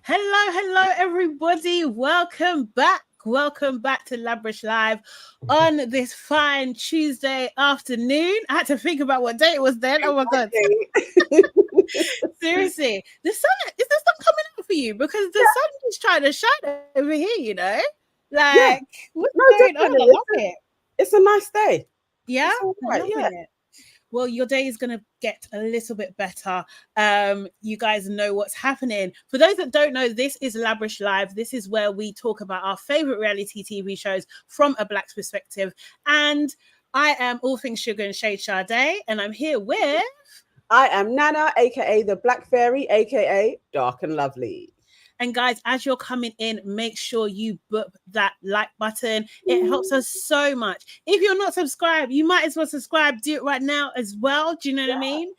Hello, everybody. Welcome back. Welcome back to LABRISH Live on this fine Tuesday afternoon. I had to think about what day it was then. Oh my God. Seriously. Is the sun coming out for you? Because the sun is trying to shine over here, you know? Like, what's going on? I love it. It's a nice day. Yeah, It's all right, loving it. Well, your day is going to get a little bit better. You guys know what's happening. For those that don't know, this is LABRISH Live. This is where we talk about our favorite reality TV shows from a Black's perspective. And I am all things sugar and shade Sade, and I'm here with... I am Nana, aka the Black Fairy, aka Dark and Lovely. And guys, as you're coming in, make sure you book that like button. It helps us so much. If you're not subscribed, you might as well subscribe. Do it right now as well. Do you know what I mean?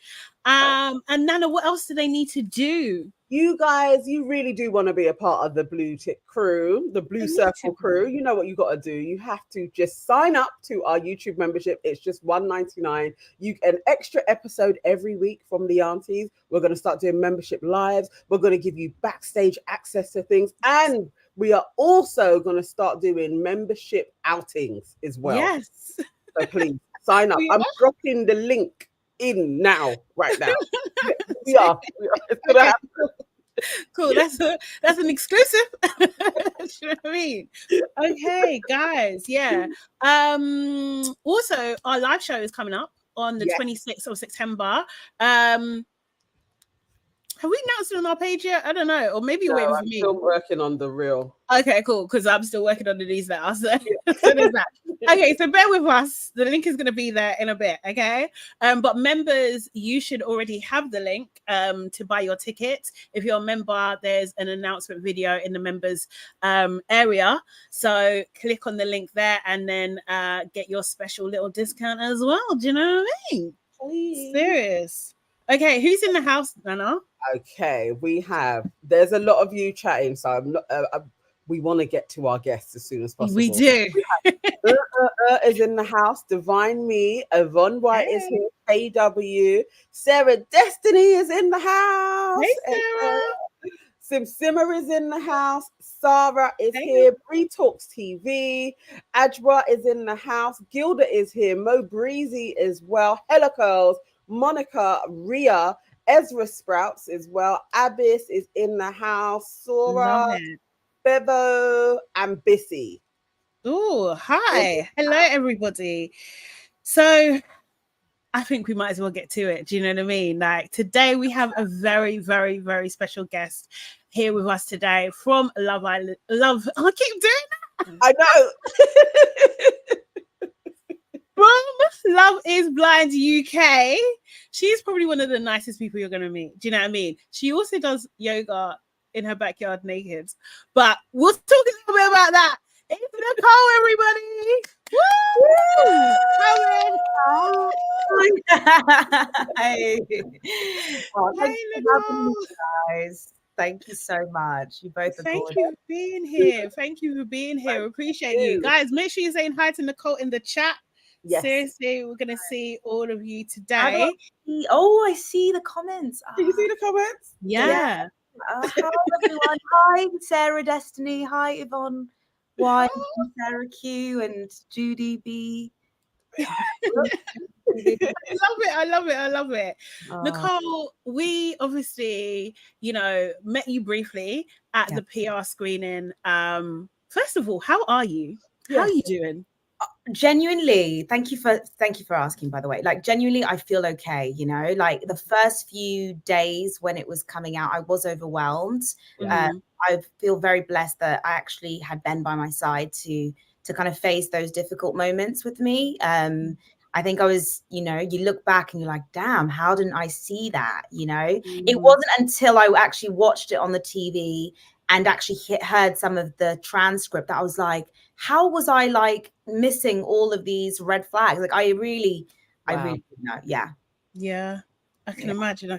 And Nana, what else do they need to do? You guys, you really do want to be a part of the Blue Tick crew, the Blue Circle crew. You know what you got to do. You have to just sign up to our YouTube membership. It's just $1.99. You get an extra episode every week from the Aunties. We're going to start doing membership lives. We're going to give you backstage access to things. And we are also going to start doing membership outings as well. Yes. So please sign up. I'm dropping the link in right now. we are. It's gonna happen. Cool. That's an exclusive. You know what I mean? Okay, guys. Yeah. Also, our live show is coming up on the 26th of September. Have we announced it on our page yet? I don't know. Or maybe you're waiting for me. I'm still working on the real. Okay, cool. Because I'm still working on the these now. So there's that. Okay, so bear with us. The link is going to be there in a bit. Okay. But members, you should already have the link to buy your ticket. If you're a member, there's an announcement video in the members area. So click on the link there and then get your special little discount as well. Do you know what I mean? Please. Serious. Okay, who's in the house, Nana? Okay, there's a lot of you chatting, so I'm not. We want to get to our guests as soon as possible. We do. Is in the house. Divine Me, Yvonne White is here. KW, Sarah Destiny is in the house. Hey, Sarah. Simmer is in the house. Sarah is here. Bree Talks TV. Ajwa is in the house. Gilda is here. Mo Breezy as well. Hella Curls. Monica, Ria, Ezra Sprouts as well. Abyss is in the house. Sora, Bebo, and Bissy. Oh, hi. Hello, everybody. So I think we might as well get to it. Do you know what I mean? Like today we have a very, very, very special guest here with us today from Love Island. I keep doing that. I know. From Love is Blind UK. She's probably one of the nicest people you're going to meet. Do you know what I mean? She also does yoga in her backyard naked. But we'll talk a little bit about that. It's Nicole, Hi. everybody. Hey, Nicole. Guys. Thank you so much. You both are Thank you for being here. Thank you for being here. Appreciate you. Guys, make sure you're saying hi to Nicole in the chat. Yes. Seriously, we're going to see all of you today. I see the comments. Did you see the comments? Yeah. Hi, everyone. Hi, Sarah Destiny. Hi, Yvonne Y, Sarah Q, and Judy B. I love it. Nicole, we obviously, met you briefly at the PR screening. First of all, how are you? How are you doing? Genuinely, thank you for asking, by the way. Like, genuinely, I feel okay. Like the first few days when it was coming out, I was overwhelmed. I feel very blessed that I actually had Ben by my side to kind of face those difficult moments with me. I think I was, you look back and you're like, damn, how didn't I see that? It wasn't until I actually watched it on the TV and actually heard some of the transcript that I was like, how was I like missing all of these red flags? Like I really know. Yeah. I can imagine.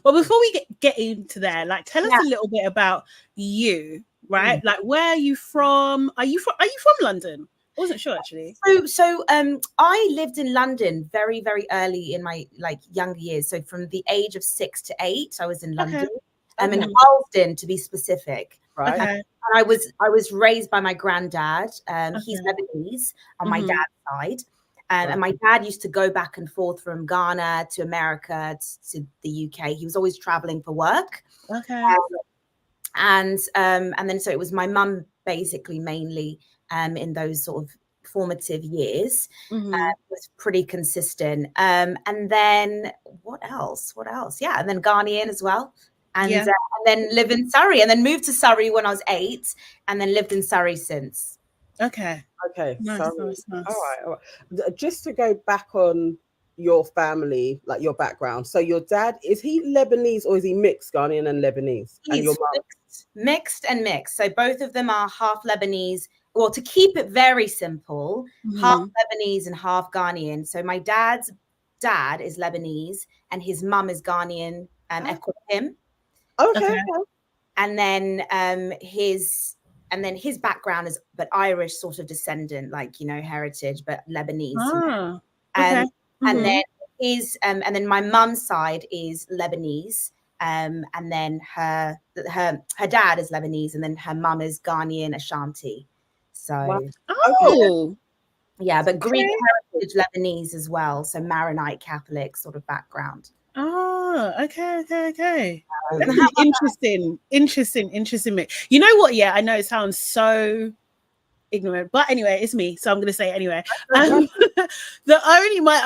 Well, before we get into there, like tell us a little bit about you, right? Like where are you from? Are you from London? I wasn't sure actually. So I lived in London very, very early in my like younger years. So from the age of 6 to 8, I was in London. in Harlesden, to be specific. Right. Okay. And I was raised by my granddad. He's Lebanese on my dad's side. And my dad used to go back and forth from Ghana to America to the UK. He was always traveling for work. Okay. And then so it was my mum basically mainly in those sort of formative years. Was pretty consistent. And then what else? Yeah, and then Ghanaian as well. And then live in Surrey, and then moved to Surrey when I was 8, and then lived in Surrey since. Okay. Nice. All right. Just to go back on your family, like your background. So your dad, is he Lebanese or is he mixed, Ghanaian and Lebanese? He's and your mum? mixed. So both of them are half Lebanese. Well, to keep it very simple, half Lebanese and half Ghanaian. So my dad's dad is Lebanese and his mum is Ghanaian and him. Okay. And then his background is but Irish sort of descendant, like, you know, heritage, but Lebanese. And then and then my mum's side is Lebanese. And then her dad is Lebanese, and then her mum is Ghanaian Ashanti. So yeah, but Greek heritage Lebanese as well. So Maronite Catholic sort of background. Okay. Interesting mix. You know what? Yeah, I know it sounds so ignorant, but anyway, it's me, so I'm gonna say it anyway. My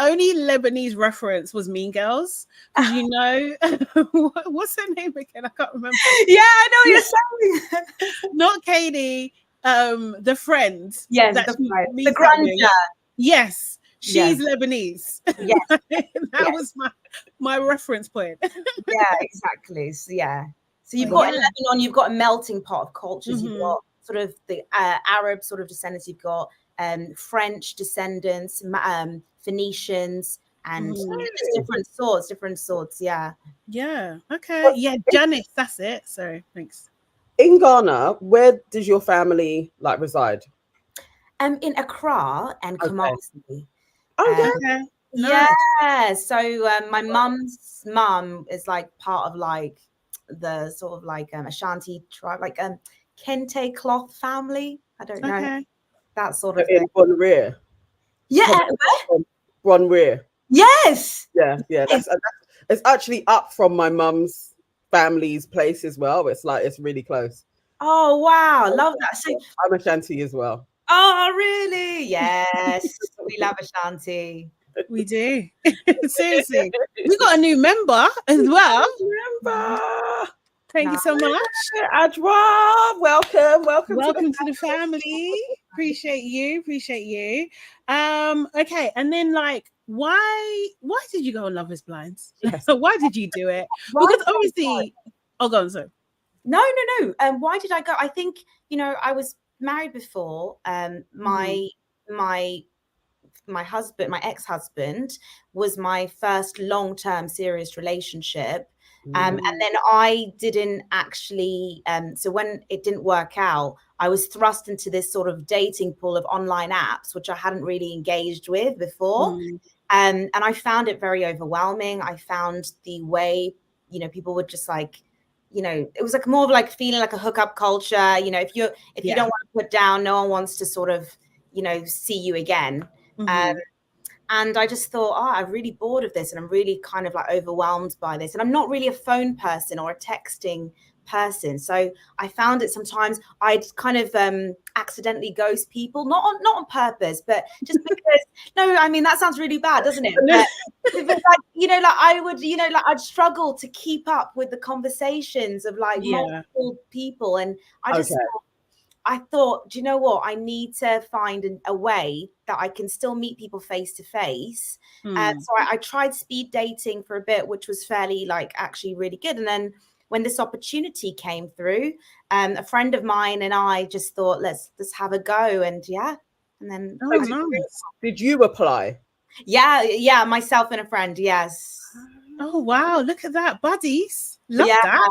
only Lebanese reference was Mean Girls, because you know what's her name again? I can't remember. Yeah, I know you're saying. Not Katie, the friend. Yes, the grandeur. Yes, she's Lebanese. Yes, that was my reference point. Yeah, exactly. So so you've got in Lebanon, you've got a melting pot of cultures. You've got sort of the Arab sort of descendants. You've got French descendants, Phoenicians, and different sorts. Yeah. Okay. Yeah, Janice. That's it. So thanks. In Ghana, where does your family like reside? In Accra and Kumasi. Okay. Yeah. So my mum's mum is like part of like the sort of like Ashanti tribe, like Kente cloth family. I don't know. That sort of thing. In Bonrear. Yeah. Bonrear. Yes. Yeah. It's actually up from my mum's family's place as well. It's really close. Oh wow, love that. So I'm Ashanti as well. Oh really? Yes. We love Ashanti. We do. Seriously. We got a new member as well. Thank you so much. Ajwa, welcome to the family. Appreciate you. Okay, and then like why did you go on Love is Blind? So why did you do it? Because obviously go on, sorry. No. Why did I go? I think, you know, I was married before. My husband, my ex-husband, was my first long-term serious relationship. And then I didn't actually, so when it didn't work out, I was thrust into this sort of dating pool of online apps, which I hadn't really engaged with before. And I found it very overwhelming. I found the way, you know, people would just like, you know, it was like more of like feeling like a hookup culture. You know, if you don't want to put down, no one wants to sort of, you know, see you again. And I just thought, I'm really bored of this, and I'm really kind of like overwhelmed by this. And I'm not really a phone person or a texting person. So I found it sometimes I'd kind of accidentally ghost people, not on purpose, but just because, no, I mean, that sounds really bad, doesn't it? But like, you know, like I would, you know, like I'd struggle to keep up with the conversations of like multiple people. And I just I thought, do you know what? I need to find a way that I can still meet people face to face. So I tried speed dating for a bit, which was fairly like actually really good. And then when this opportunity came through, a friend of mine and I just thought, let's have a go. And and then did you apply? Yeah, myself and a friend. Yes. Oh wow, look at that, buddies. Love that.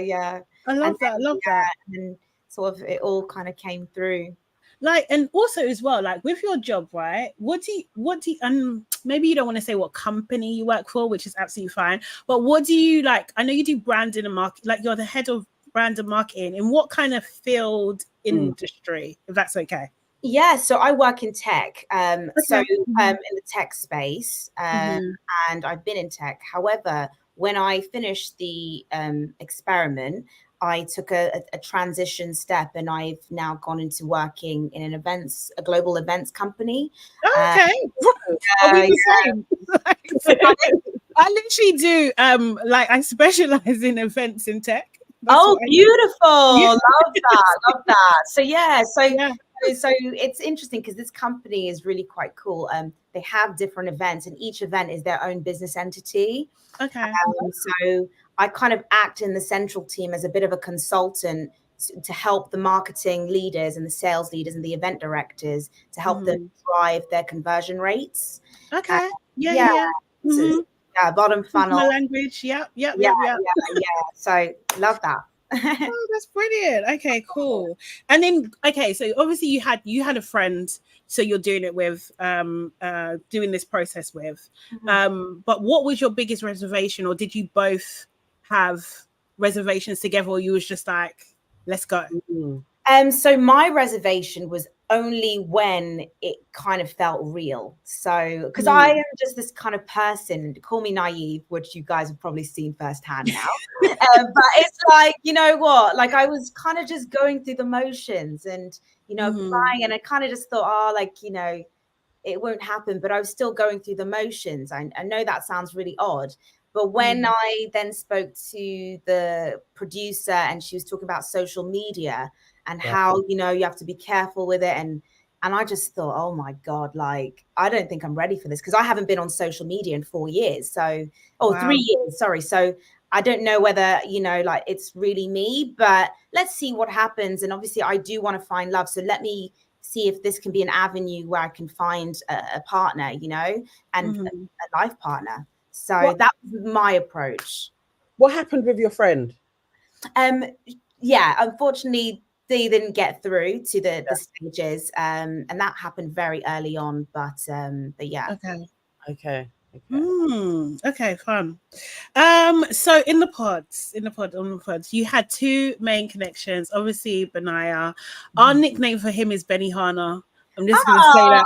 Yeah. I love that. And sort of it all kind of came through. Like, and also as well, like with your job, right? What do you maybe you don't want to say what company you work for, which is absolutely fine, but what do you like? I know you do branding and market, like you're the head of brand and marketing. In what kind of field, industry, if that's okay? Yeah, so I work in tech. So Okay. in the tech space, and I've been in tech. However, when I finished the experiment, I took a transition step, and I've now gone into working in a global events company. Okay. Are we the same? I literally do like I specialize in events in tech. That's Oh, beautiful. Yeah. Love that. So yeah, so it's interesting because this company is really quite cool. They have different events, and each event is their own business entity. Okay. So I kind of act in the central team as a bit of a consultant to help the marketing leaders and the sales leaders and the event directors to help them drive their conversion rates. Okay. Yeah. So, bottom funnel language. Yep. So love that. Oh, that's brilliant. Okay, cool. And then okay, so obviously you had a friend, so you're doing it with doing this process with. But what was your biggest reservation, or did you both have reservations together, or you was just like, let's go? So my reservation was only when it kind of felt real. So because I am just this kind of person, call me naive, which you guys have probably seen firsthand now. But it's like, you know what, like I was kind of just going through the motions and, you know, crying, and I kind of just thought, oh, like, you know, it won't happen, but I was still going through the motions. I know that sounds really odd, but when I then spoke to the producer and she was talking about social media and how, you know, you have to be careful with it. And I just thought, oh my God, like, I don't think I'm ready for this because I haven't been on social media in 4 years. So, 3 years, sorry. So I don't know whether, you know, like it's really me, but let's see what happens. And obviously I do want to find love. So let me see if this can be an avenue where I can find a partner, you know, and a life partner. So that was my approach. What happened with your friend? Yeah, unfortunately, they didn't get through to the stages, and that happened very early on. But yeah. Okay. Okay, fun. So in the pods, you had two main connections. Obviously, Benaya. Our nickname for him is Benihana. I'm just going to say that.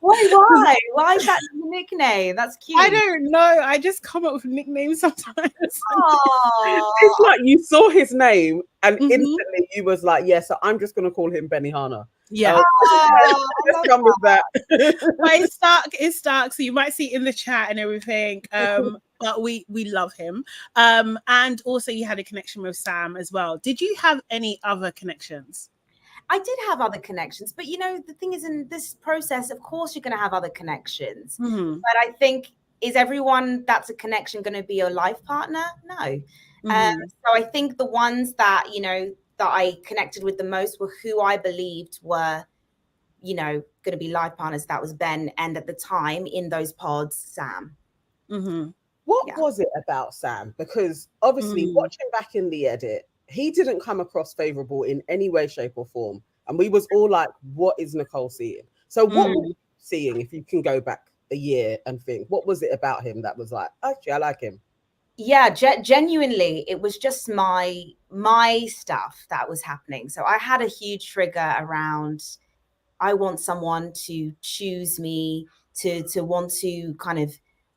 Why? Why is that the nickname? That's cute. I don't know. I just come up with nicknames sometimes. It's like you saw his name and instantly you was like, yeah, so I'm just going to call him Benihana. Yeah. Let's come with that. But it's Stark. So you might see it in the chat and everything. But we love him. And also you had a connection with Sam as well. Did you have any other connections? I did have other connections, but you know, the thing is, in this process, of course, you're going to have other connections. But I think, is everyone that's a connection going to be your life partner? No. So I think the ones that, you know, that I connected with the most were who I believed were, you know, going to be life partners. That was Ben, and at the time in those pods, Sam. What was it about Sam? Because obviously, watching back in the edit, he didn't come across favorable in any way, shape, or form. And we was all like, what is Nicole seeing? So what were you seeing, if you can go back a year and think, what was it about him that was like, actually, I like him? Yeah, genuinely, it was just my stuff that was happening. So I had a huge trigger around, I want someone to choose me, to want to kind of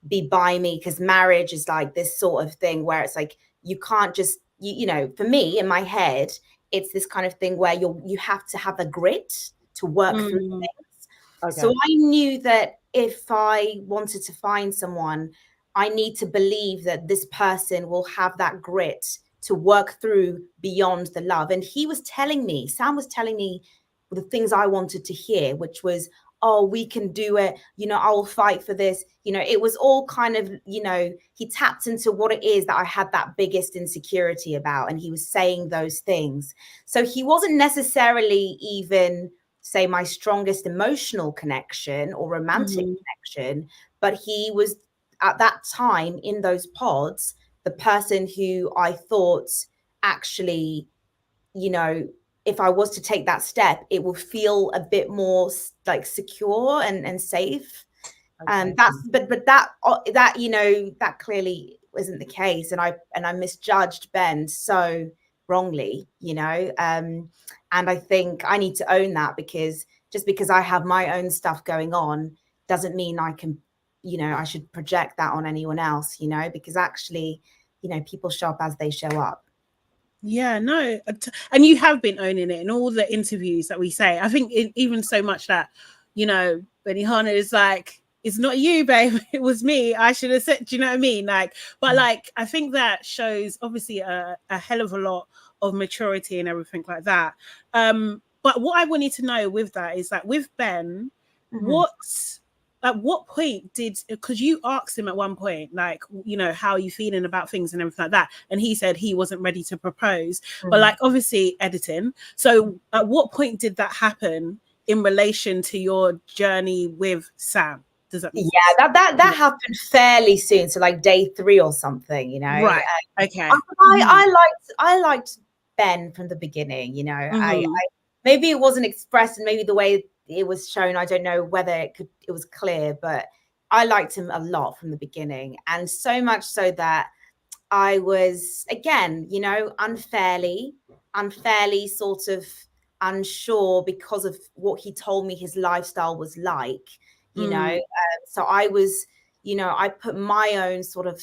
be by me, because marriage is like this sort of thing where it's like, you can't just, you know, for me in my head, it's this kind of thing where you have to have the grit to work through things. So I knew that if I wanted to find someone, I need to believe that this person will have that grit to work through beyond the love. And he was telling me, Sam was telling me the things I wanted to hear, which was, oh, we can do it. You know, I will fight for this. You know, it was all kind of, you know, he tapped into what it is that I had that biggest insecurity about. And he was saying those things. So he wasn't necessarily even, say, my strongest emotional connection or romantic connection, but he was at that time in those pods, the person who I thought actually, you know, if I was to take that step, it will feel a bit more like secure and safe. Okay. But that you know, that clearly isn't the case, and I misjudged Ben so wrongly, you know. And I think I need to own that, because just because I have my own stuff going on doesn't mean I can, you know, I should project that on anyone else, you know, because actually, you know, people show up as they show up. Yeah, no, and you have been owning it in all the interviews that we say. I think even so much that, you know, Benihana is like, it's not you, babe, it was me. I should have said, do you know what I mean? Like, but like, I think that shows obviously a hell of a lot of maturity and everything like that. But what I wanted to know with that is that with Ben, at what point because you asked him at one point, like, you know, how are you feeling about things and everything like that, and he said he wasn't ready to propose, but like obviously editing, so at what point did that happen in relation to your journey with Sam? Does that make sense? That happened fairly soon, so like day 3 or something, you know. Right. Okay. I liked Ben from the beginning, you know. I maybe it wasn't expressed, and maybe the way it was shown, I don't know whether it was clear, but I liked him a lot from the beginning, and so much so that I was, again, you know, unfairly sort of unsure because of what he told me his lifestyle was like, you know. So I was, you know, I put my own sort of,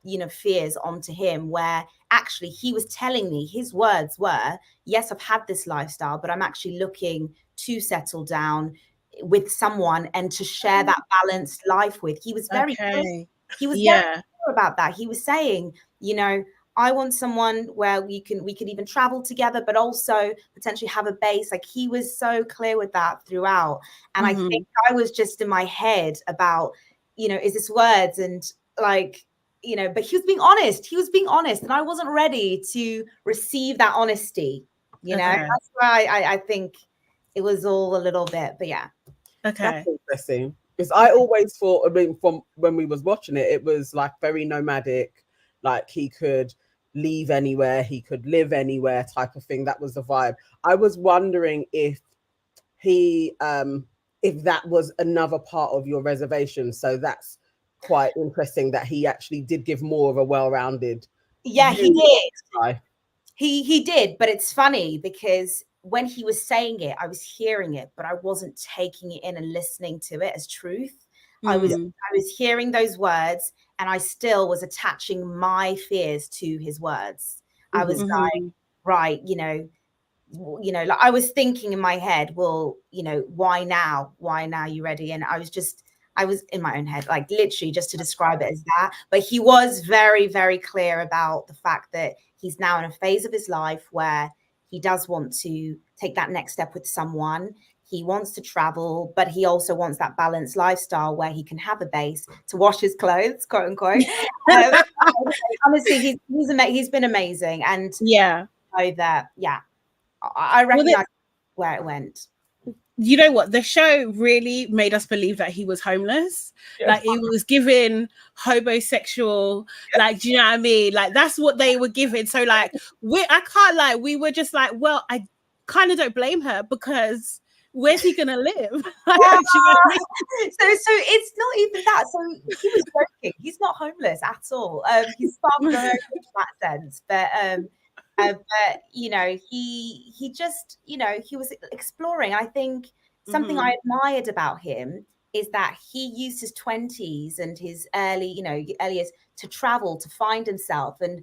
you know, fears onto him, where actually he was telling me, his words were, yes, I've had this lifestyle, but I'm actually looking to settle down with someone and to share that balanced life with. He was very clear. He was very clear about that. He was saying, you know, I want someone where we could even travel together, but also potentially have a base. Like, he was so clear with that throughout. And I think I was just in my head about, you know, is this words, and like, you know, but he was being honest, and I wasn't ready to receive that honesty, you know. That's why I think it was all a little bit, but yeah. That's interesting, because I always thought, I mean, from when we was watching it, it was like very nomadic, like he could leave anywhere, he could live anywhere type of thing. That was the vibe. I was wondering if he if that was another part of your reservation. So that's quite interesting that he actually did give more of a well-rounded. Yeah, he did. He did, but it's funny because when he was saying it, I was hearing it, but I wasn't taking it in and listening to it as truth. I was hearing those words, and I still was attaching my fears to his words. I was like, right, you know, like I was thinking in my head, well, you know, why now? You ready? And I was in my own head, like literally just to describe it as that. But he was very, very clear about the fact that he's now in a phase of his life where he does want to take that next step with someone. He wants to travel, but he also wants that balanced lifestyle where he can have a base to wash his clothes, quote unquote. Honestly, he's been amazing. And I know that, I recognize where it went. You know what? The show really made us believe that he was homeless. Like, it was giving homosexual, like, do you know what I mean? Like, that's what they were giving. So like, I can't lie, we were just like, well, I kind of don't blame her, because where's he gonna live? You know what I mean? So it's not even that. So he was joking. He's not homeless at all. He's far from home in that sense. But you know, he just, you know, he was exploring. I think something I admired about him is that he used his 20s and his early years to travel, to find himself. And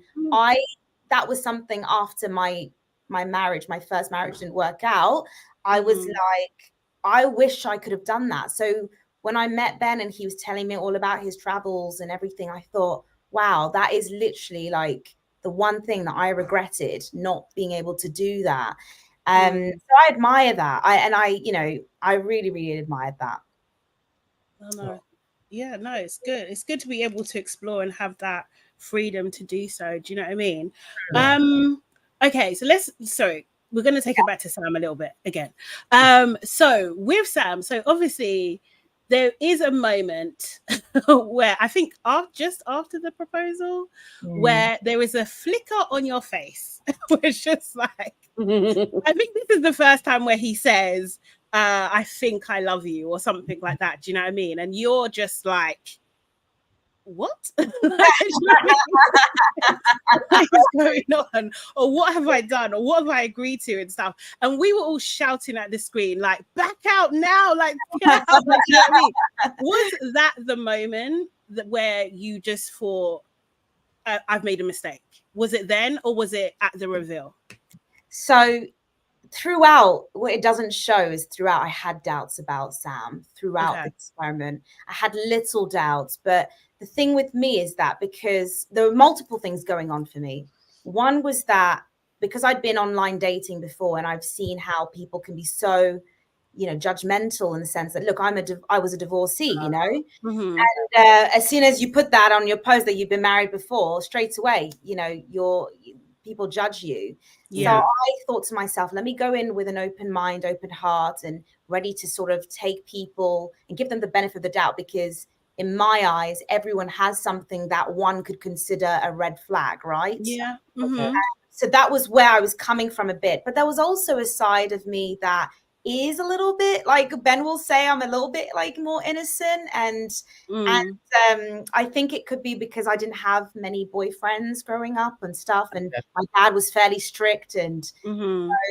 that was something after my marriage, my first marriage didn't work out. I was like, I wish I could have done that. So when I met Ben and he was telling me all about his travels and everything, I thought, wow, that is literally like the one thing that I regretted, not being able to do that. So I admire that. I really, really admired that. Yeah, no, it's good. It's good to be able to explore and have that freedom to do so. Do you know what I mean? Okay, so we're going to take it back to Sam a little bit again. So with Sam, so obviously there is a moment where I think just after the proposal, where there is a flicker on your face, which just like, I think this is the first time where he says, I think I love you, or something like that. Do you know what I mean? And you're just like, what? What is going on? Or what have I done? Or what have I agreed to and stuff? And we were all shouting at the screen, like, back out now, like, get out. Like, you know what I mean? Was that the moment where you just thought, I've made a mistake? Was it then, or was it at the reveal? So throughout, what it doesn't show is throughout I had doubts about Sam throughout the experiment. I had little doubts, but the thing with me is that because there were multiple things going on for me. One was that because I'd been online dating before, and I've seen how people can be so, you know, judgmental in the sense that, look, I was a divorcee, you know, and as soon as you put that on your post that you've been married before, straight away, you know, people judge you. So I thought to myself, let me go in with an open mind, open heart, and ready to sort of take people and give them the benefit of the doubt, because in my eyes, everyone has something that one could consider a red flag, right? Yeah. So that was where I was coming from a bit. But there was also a side of me that is a little bit, like Ben will say, I'm a little bit like more innocent. And I think it could be because I didn't have many boyfriends growing up and stuff. And my dad was fairly strict. And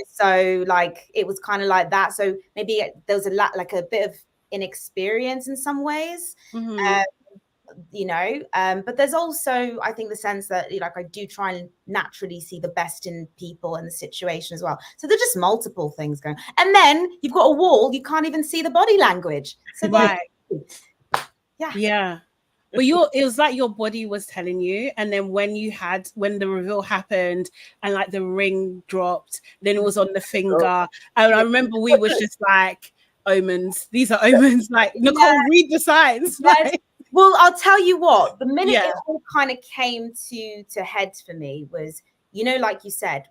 so like, it was kind of like that. So maybe there was like a bit of inexperience in some ways, you know, but there's also, I think, the sense that, like, I do try and naturally see the best in people and the situation as well. So there's just multiple things going, and then you've got a wall, you can't even see the body language. So yeah. But it was like your body was telling you, and then when the reveal happened and like the ring dropped, then it was on the finger, and I remember we was just like, omens, these are omens, like, Nicole, read the signs. Like, well, I'll tell you what, the minute it all kind of came to head for me was, you know, like you said,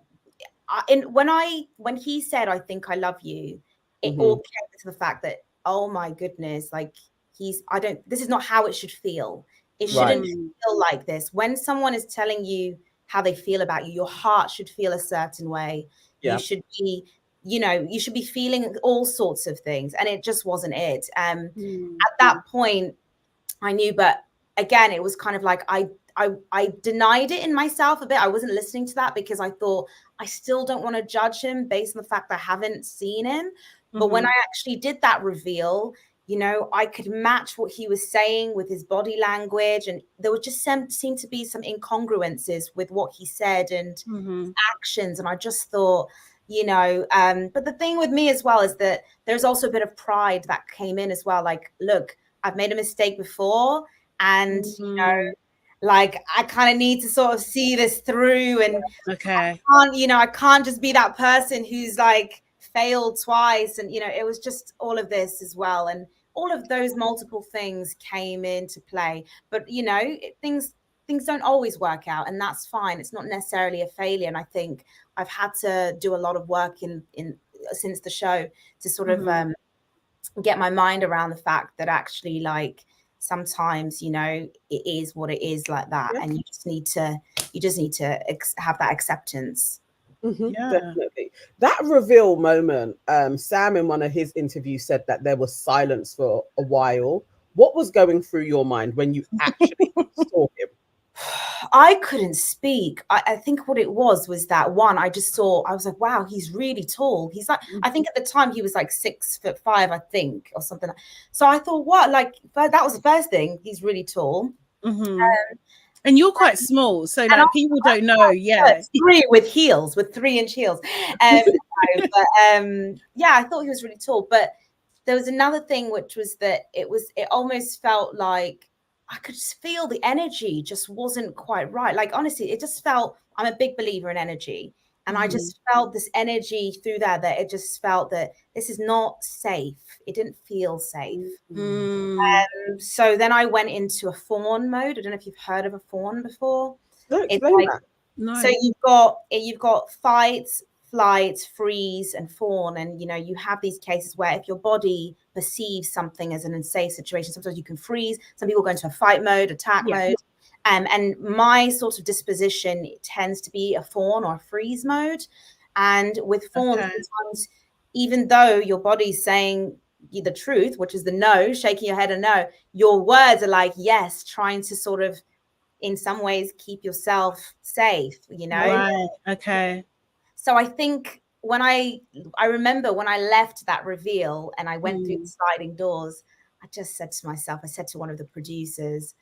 when he said, I think I love you, it all came to the fact that, oh my goodness, like, this is not how it should feel. It shouldn't feel like this. When someone is telling you how they feel about you, your heart should feel a certain way. You should be, you know, you should be feeling all sorts of things. And it just wasn't it. At that point, I knew, but again, it was kind of like I denied it in myself a bit. I wasn't listening to that because I thought, I still don't want to judge him based on the fact that I haven't seen him. But when I actually did that reveal, you know, I could match what he was saying with his body language. And there was just seemed to be some incongruences with what he said and his actions. And I just thought, you know, but the thing with me as well is that there's also a bit of pride that came in as well. Like, look, I've made a mistake before, and you know, like, I kind of need to sort of see this through, and I can't just be that person who's like failed twice. And you know, it was just all of this as well, and all of those multiple things came into play. But you know, things don't always work out, and that's fine. It's not necessarily a failure. And I think I've had to do a lot of work in since the show to sort of get my mind around the fact that actually, like, sometimes, you know, it is what it is, like that, and you just need to have that acceptance. Definitely. That reveal moment, Sam in one of his interviews said that there was silence for a while. What was going through your mind when you actually saw him? I couldn't speak. I think what it was that one, I was like, wow, he's really tall. He's like, I think at the time he was like 6'5", I think, or something. So I thought, what? Like, that was the first thing. He's really tall. And you're quite small, so like, people don't know. 3 with heels, with 3-inch heels. I thought he was really tall. But there was another thing, which was that it almost felt like I could just feel the energy just wasn't quite right. Like, honestly, it just felt, I'm a big believer in energy. And I just felt this energy through that it just felt that this is not safe. It didn't feel safe. So then I went into a fawn mode. I don't know if you've heard of a fawn before. No, explain that. So you've got fights, flight, freeze, and fawn. And, you know, you have these cases where if your body perceives something as an unsafe situation, sometimes you can freeze. Some people go into a fight mode, attack mode. And my sort of disposition tends to be a fawn or a freeze mode. And with fawn, sometimes, even though your body's saying the truth, which is the no, shaking your head a no, your words are like yes, trying to sort of, in some ways, keep yourself safe, you know? Right. Okay. So I think when I remember when I left that reveal and I went through the sliding doors, I just said to myself, I said to one of the producers,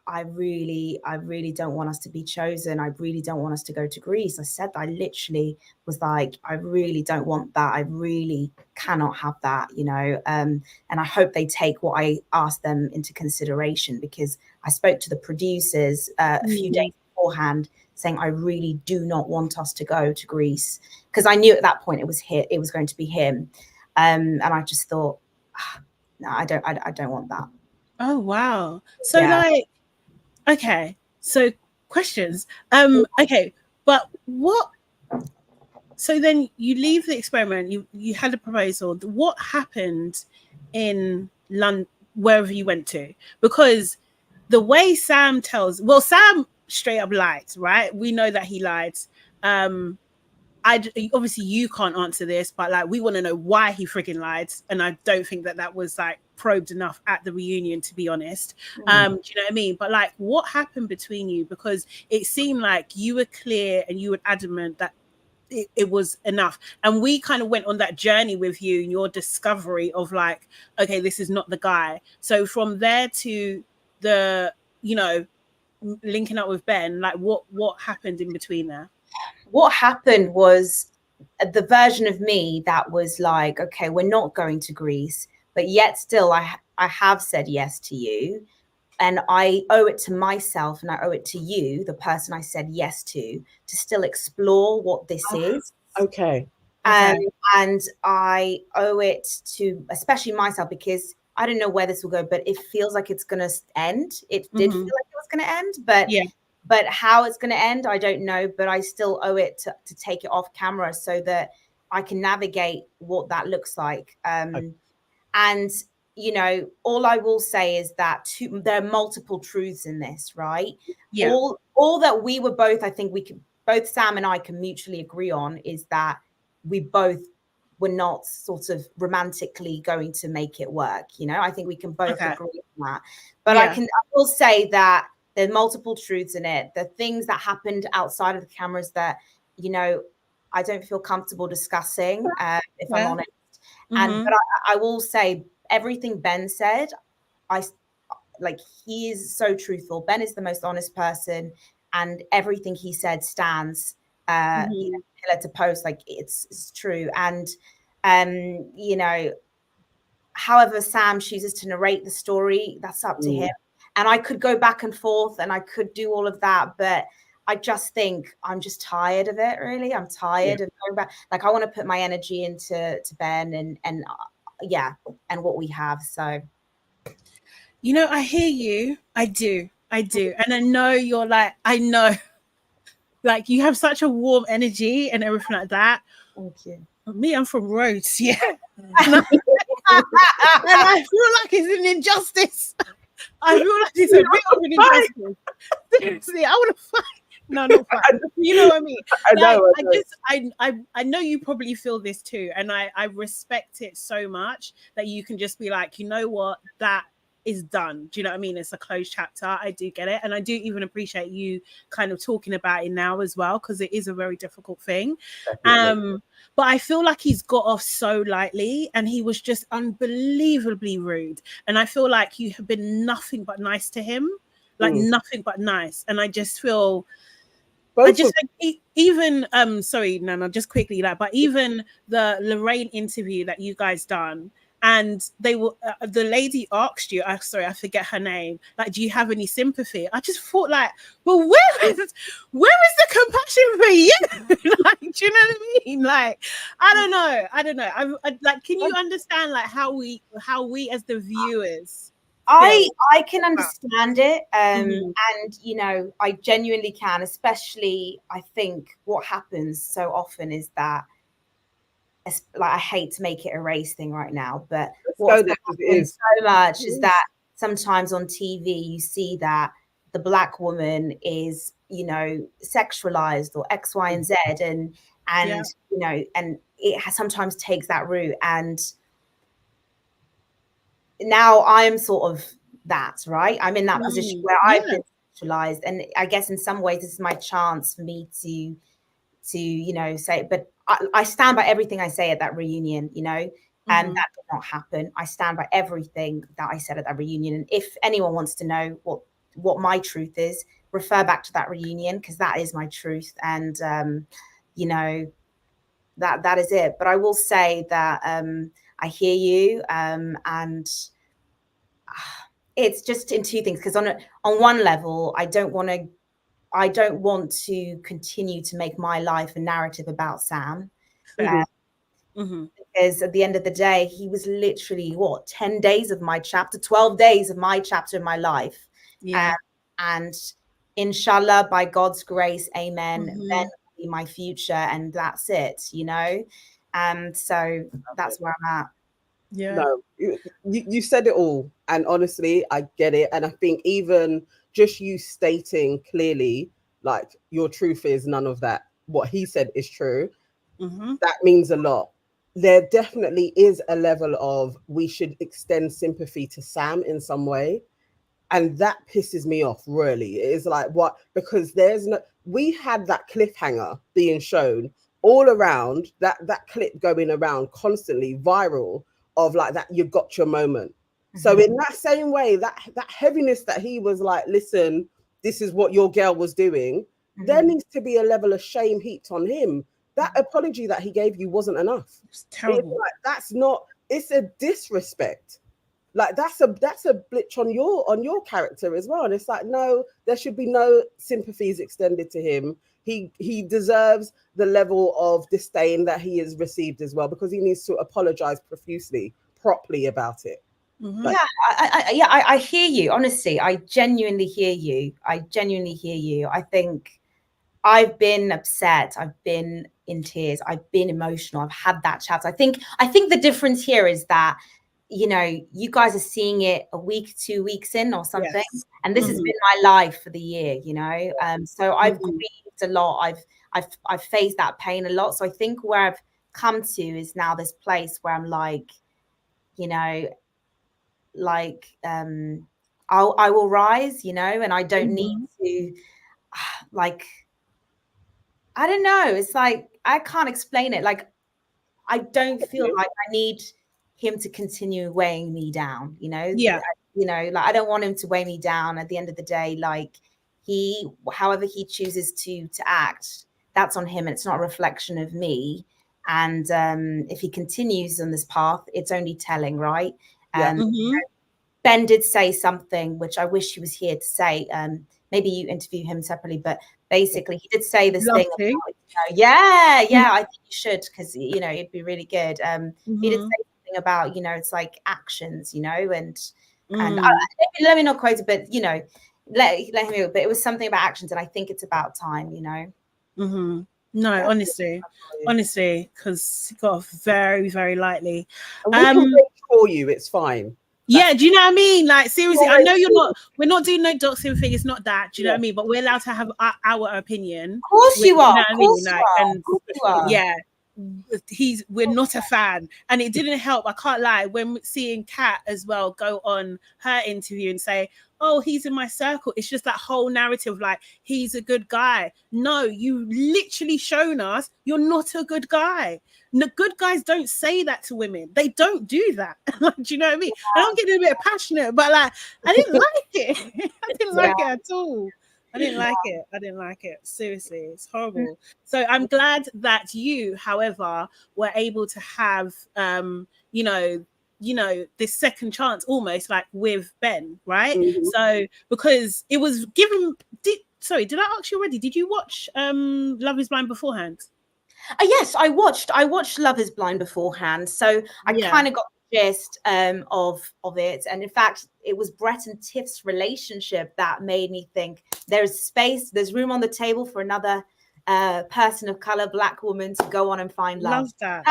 I really don't want us to be chosen. I really don't want us to go to Greece. I said, I literally was like, I really don't want that. I really cannot have that, you know. And I hope they take what I asked them into consideration, because I spoke to the producers a few days beforehand saying, I really do not want us to go to Greece, because I knew at that point it was going to be him. And I just thought, no, I don't want that. Oh, wow. So like, okay. So questions. Okay. But what, so then you leave the experiment, you had a proposal. What happened in London, wherever you went to? Because the way Sam tells, well, Sam straight up lied, right? We know that he lied. Obviously you can't answer this, but like we want to know why he freaking lied, and I don't think that was like probed enough at the reunion, to be honest. Do you know what I mean? But like, what happened between you? Because it seemed like you were clear and you were adamant that it was enough, and we kind of went on that journey with you and your discovery of like, okay, this is not the guy. So from there to the, you know, linking up with Ben, like what happened in between there? What happened was the version of me that was like, okay, we're not going to Greece, but yet still I have said yes to you, and I owe it to myself and I owe it to you, the person I said yes to still explore what this is. Okay. And I owe it to especially myself, because I don't know where this will go, but it feels like it's going to end. It did feel like it was going to end, but how it's going to end, I don't know. But I still owe it to take it off camera so that I can navigate what that looks like. And, you know, all I will say is that there are multiple truths in this, right? Yeah. All that we were both, I think both Sam and I can mutually agree on is that we both were not sort of romantically going to make it work. You know, I think we can both agree on that. But I will say that there's multiple truths in it. The things that happened outside of the cameras that, you know, I don't feel comfortable discussing, if I'm honest. But I will say everything Ben said, he is so truthful. Ben is the most honest person, and everything he said stands, you know, pillar to post, like it's true. And, you know, however Sam chooses to narrate the story, that's up to him. And I could go back and forth and I could do all of that, but I just think I'm just tired of it, really. I'm tired of going back. Like, I want to put my energy into Ben and what we have. So, you know, I hear you. I do. And I know you're like, I know, like you have such a warm energy and everything like that. Thank you. Me, I'm from Rhodes, and I feel like it's an injustice. I feel like it's a bit of an injustice. Seriously, I want to fight. No, not fight. You know what I mean? I know you probably feel this too, and I respect it so much that you can just be like, you know what, that is done. Do you know what I mean? It's a closed chapter. I do get it, and I do even appreciate you kind of talking about it now as well, because it is a very difficult thing. But I feel like he's got off so lightly, and he was just unbelievably rude. And I feel like you have been nothing but nice to him, like nothing but nice. And I just feel, even sorry, Nana, just quickly, like, but even the Lorraine interview that you guys done, and they were the lady asked you, sorry, I forget her name, like, do you have any sympathy? I just thought, like, well, where is the compassion for you? Like, do you know what I mean? Like, I don't know. I like, can you understand like how we as the viewers I can understand it, Mm-hmm. and you know, I genuinely can. Especially, I think what happens so often is that, like, I hate to make it a race thing right now, but Let's what's go there, 'cause it happened is. so much is that sometimes on TV you see that the Black woman is, you know, sexualized or X, Y, and Z, and you know, and it sometimes takes that route. And now I'm sort of that, right? I'm in that position where I've been sexualized, and I guess in some ways this is my chance for me to you know, say, but I stand by everything I say at that reunion, you know, and that did not happen. I stand by everything that I said at that reunion, and if anyone wants to know what my truth is, refer back to that reunion, because that is my truth. And you know, that is it. But I will say that I hear you, and it's just in two things, because on one level, I don't want to continue to make my life a narrative about Sam. Because at the end of the day, he was literally 10 days of my chapter, 12 days of my chapter in my life. And inshallah, by God's grace, amen, then will be my future, and that's it, you know. So that's where I'm at. No, you said it all, and honestly, I get it. And I think even just you stating clearly, like, your truth is none of that, what he said is true, that means a lot. There definitely is a level of, we should extend sympathy to Sam in some way, and that pisses me off, really. It is like, what? Because we had that cliffhanger being shown all around, that clip going around constantly viral, of like, that you've got your moment. So in that same way, that heaviness that he was like, listen, this is what your girl was doing, there needs to be a level of shame heaped on him. That apology that he gave you wasn't enough. It's terrible. It's like, that's not, it's a disrespect. Like, that's a blitch on your character as well. And it's like, no, there should be no sympathies extended to him. He deserves the level of disdain that he has received as well, because he needs to apologize profusely, properly about it. Like, I hear you. Honestly, I genuinely hear you. I think I've been upset. I've been in tears. I've been emotional. I've had that chat. I think the difference here is that, you know, you guys are seeing it a week, 2 weeks in or something. And this has been my life for the year, you know. So I've grieved a lot. I've faced that pain a lot. So I think where I've come to is now this place where I'm like, you know, like I will rise, you know, and I don't need to, like, I don't know. It's like, I can't explain it. Like, I don't feel like I need him to continue weighing me down, you know? You know, like, I don't want him to weigh me down. At the end of the day, like, however he chooses to act, that's on him, and it's not a reflection of me. And if he continues on this path, it's only telling, right? Ben did say something, which I wish he was here to say. Maybe you interview him separately, but basically he did say this thing. About, you know, I think you should, because, you know, it'd be really good. He did say something about, you know, it's like actions, you know, and let me not quote it, but, you know, let him hear it. But it was something about actions, and I think it's about time, you know. No, honestly, because he got off very, very lightly. And we can wait for you. It's fine. Yeah, do you know what I mean? Like, seriously, I know we're not doing no doxing thing. It's not that. Do you know what I mean? But we're allowed to have our opinion. Of course you are. You know what I mean? And yeah, we're not a fan, and it didn't help. I can't lie, when seeing Kat as well go on her interview and say, oh, he's in my circle. It's just that whole narrative, like, he's a good guy. No, you literally shown us you're not a good guy. No, good guys don't say that to women. They don't do that. Like, do you know what I mean? I don't get a bit passionate, but like, I didn't like it. I didn't like it at all. I didn't like it. Seriously, it's horrible. So I'm glad that you, however, were able to have, you know, this second chance, almost like with Ben, right? So, because it was given. Did I ask you already? Did you watch Love Is Blind beforehand? Yes, I watched Love Is Blind beforehand, so I kind of got the gist of it. And in fact, it was Brett and Tiff's relationship that made me think there's space, there's room on the table for another person of color, Black woman, to go on and find love. Love that.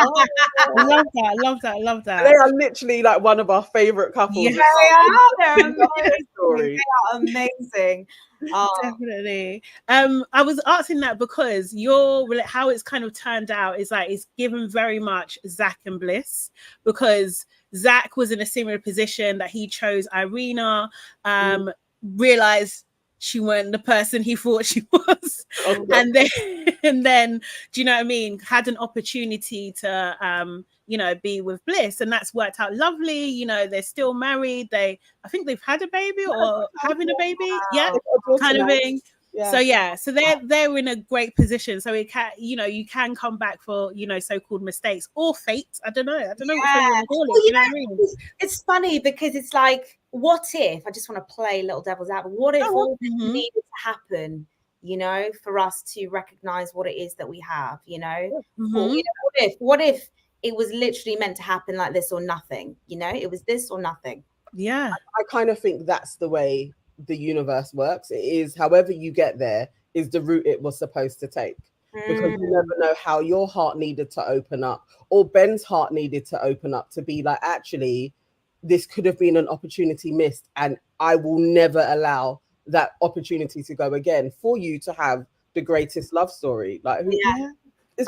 Love that. Love that. Love that. They are literally like one of our favorite couples. Yeah, they're amazing. They are amazing. Definitely. I was asking that because how it's kind of turned out is like it's given very much Zach and Bliss, because Zach was in a similar position that he chose Irina, realized she weren't the person he thought she was. And then, do you know what I mean? Had an opportunity to, be with Bliss, and that's worked out lovely. You know, they're still married. I think they've had a baby or having a baby. Yeah, kind of thing. Yeah. So they're in a great position. So it can, you can come back for, so-called mistakes or fate. I don't know what you want to call it. Well, you know what I mean? It's funny because it's like, what if, I just want to play little devil's advocate, what if all this needed to happen, for us to recognize what it is that we have, what if it was literally meant to happen like this or nothing, it was this or nothing. Yeah. I kind of think that's the way the universe works. It is however you get there is the route it was supposed to take, because you never know how your heart needed to open up, or Ben's heart needed to open up to be like, actually, this could have been an opportunity missed, and I will never allow that opportunity to go again for you to have the greatest love story. Like, amen. No,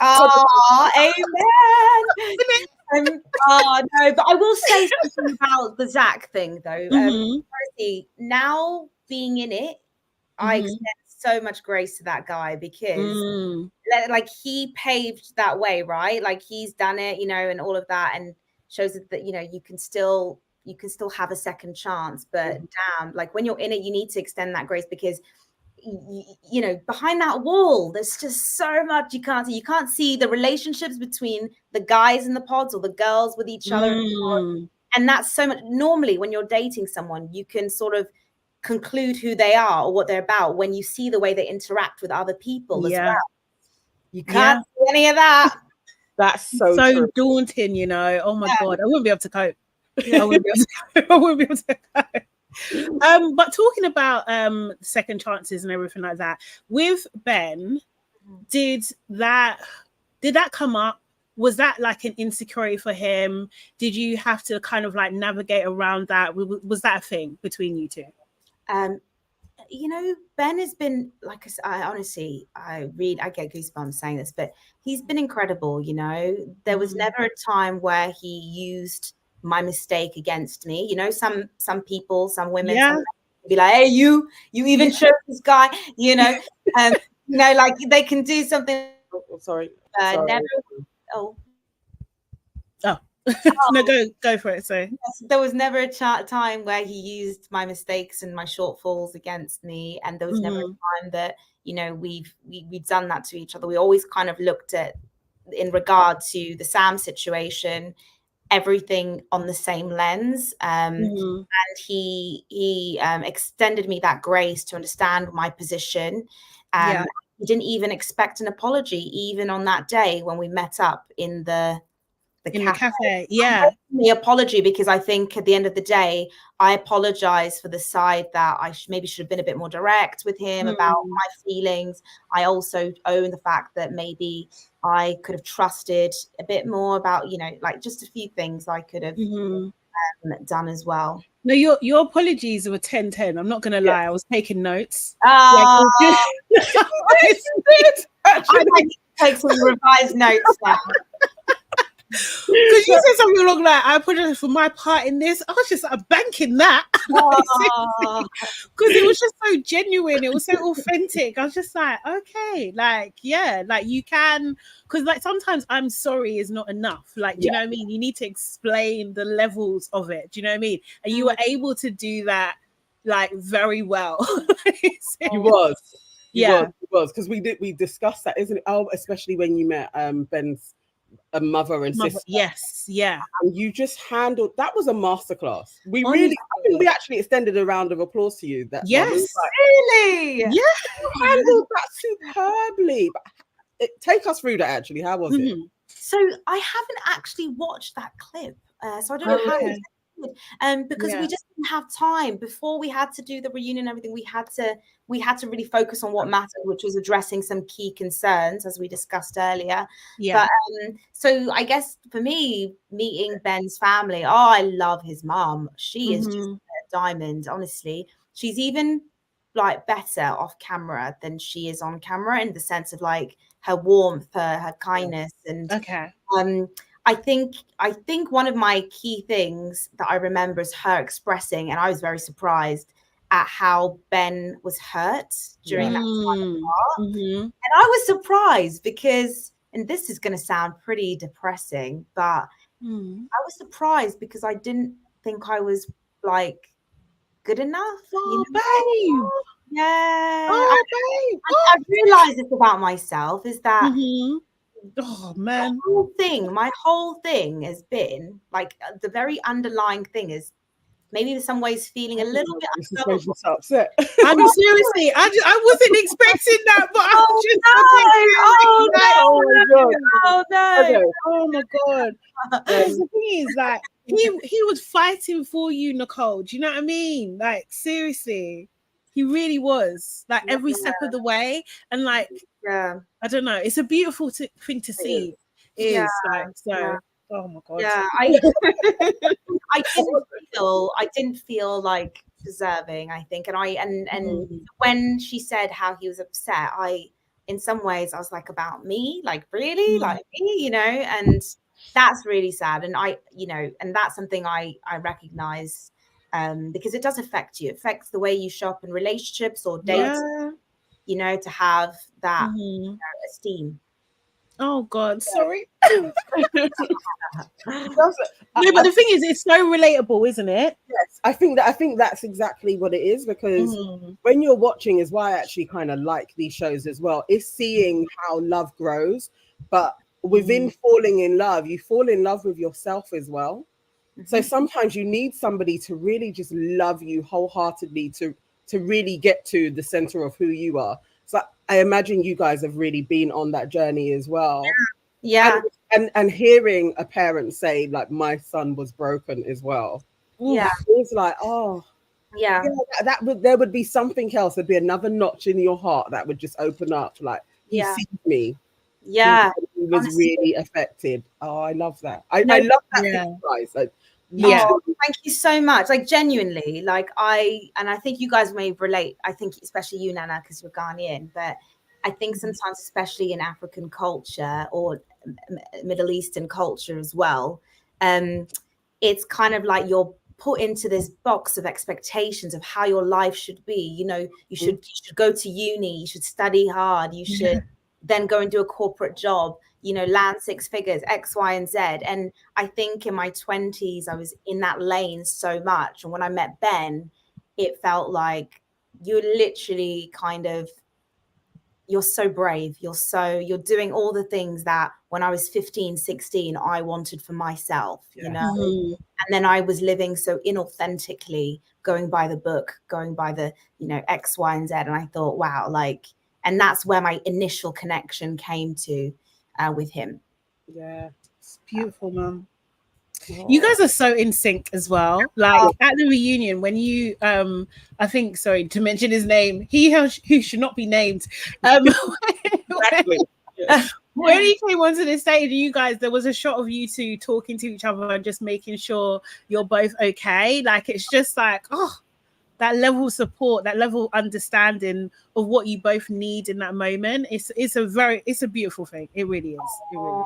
but I will say something about the Zach thing though. Now being in it, I extend so much grace to that guy, because like he paved that way, right? Like he's done it, and all of that, and shows that you can still have a second chance. But damn, like when you're in it, you need to extend that grace, because behind that wall there's just so much you can't see. You can't see the relationships between the guys in the pods or the girls with each other, and that's so much. Normally when you're dating someone, you can sort of conclude who they are or what they're about when you see the way they interact with other people as well. You can't see any of that. That's so true. Daunting, oh my God, I wouldn't be able to cope. I wouldn't be able to cope. But talking about second chances and everything like that, with Ben, did that come up? Was that like an insecurity for him? Did you have to kind of like navigate around that? Was that a thing between you two? Ben has been, like I get goosebumps saying this, but he's been incredible. There was never a time where he used my mistake against me. Some people, some women, some men be like, hey, you even chose this guy, like they can do something. Sorry. Never. No, go for it. So yes, there was never a time where he used my mistakes and my shortfalls against me, and there was never a time that we've done that to each other. We always kind of looked at, in regard to the Sam situation, everything on the same lens, and he extended me that grace to understand my position. He didn't even expect an apology, even on that day when we met up in the cafe. The apology, because I think at the end of the day, I apologize for the side that I maybe should have been a bit more direct with him about my feelings. I also own the fact that maybe I could have trusted a bit more about, like just a few things I could have done as well. No, your apologies were 10-10. I'm not going to lie. I was taking notes. I might take some revised notes now. Because you said something along like, I apologize for my part in this. I was just banking that. Because it was just so genuine. It was so authentic. I was just like, okay, like, yeah, like you can, because like sometimes I'm sorry is not enough. Like, do you know what I mean? You need to explain the levels of it. Do you know what I mean? And you were able to do that like very well. You was. Because we discussed that, isn't it? Oh, especially when you met Ben's a mother and sister. Yes, yeah. And you just handled that. Was a masterclass. I think we actually extended a round of applause to you. Really? Yeah, you handled that superbly. Take us through that. Actually, how was it? So I haven't actually watched that clip, so I don't know how Okay. it did. Because we Yeah. just didn't have time before we had to do the reunion and everything. We had to really focus on what mattered, which was addressing some key concerns, as we discussed earlier. Yeah. But so I guess for me, meeting Ben's family, I love his mom. She is just a diamond, honestly. She's even like better off camera than she is on camera, in the sense of like her warmth, her kindness, and Okay. I think one of my key things that I remember is her expressing, and I was very surprised at how Ben was hurt during that time apart. And I was surprised because, and this is going to sound pretty depressing, but I was surprised because I didn't think I was like good enough. Oh, babe. Yeah. Oh, babe. I realized this about myself, is that oh man, my whole thing has been like, the very underlying thing is maybe in some ways feeling a little bit upset. I'm seriously, I wasn't expecting that, but I'm just oh no. Okay. Oh my god. Because the thing is, like, he was fighting for you, Nicole. Do you know what I mean? Like, seriously, he really was. Like, every step of the way, and like, yeah, I don't know. It's a beautiful thing to see. It is like so. Yeah. Oh my god. Yeah, I didn't feel like deserving, I think. And when she said how he was upset, in some ways I was like, about me? Like, really? Like me, you know? And that's really sad. And and that's something I recognize, because it does affect you. It affects the way you show up in relationships or dates, you know, to have that esteem. Oh God, sorry. No, but the thing is, it's so relatable, isn't it? Yes, I think that's exactly what it is, because when you're watching is why I actually kind of like these shows as well. Is seeing how love grows, but within falling in love, you fall in love with yourself as well. So sometimes you need somebody to really just love you wholeheartedly to really get to the center of who you are. So I imagine you guys have really been on that journey as well. Yeah. And hearing a parent say, like, my son was broken as well. Yeah. It's like, oh, yeah, there would be something else. There'd be another notch in your heart that would just open up. Like, he sees me. Yeah. He was really affected. Oh, I love that. I love that for you guys. Like, Oh, thank you so much. Like, genuinely, like, I think you guys may relate. I think especially you, Nana, because you're Ghanaian, but I think sometimes, especially in African culture or Middle Eastern culture as well, it's kind of like you're put into this box of expectations of how your life should be. You know, you should go to uni, you should study hard, you should then go and do a corporate job, you know, land 6 figures, X, Y, and Z. And I think in my 20s, I was in that lane so much. And when I met Ben, it felt like you're literally kind of, you're so brave. You're doing all the things that when I was 15, 16, I wanted for myself, you know? And then I was living so inauthentically, going by the book, going by the, you know, X, Y, and Z. And I thought, wow, like, and that's where my initial connection came to with him. Yeah, it's beautiful, Mum. You guys are so in sync as well. Like at the reunion, when you I think, sorry to mention his name, who should not be named. Exactly. When he came onto the stage, you guys, there was a shot of you two talking to each other and just making sure you're both okay. Like, it's just like, oh, that level of support, that level of understanding of what you both need in that moment. It's a beautiful thing. It really is. It really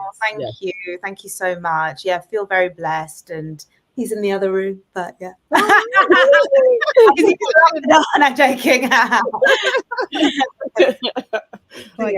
is. Thank you so much. Yeah, I feel very blessed, and he's in the other room, but yeah. No, I'm joking. But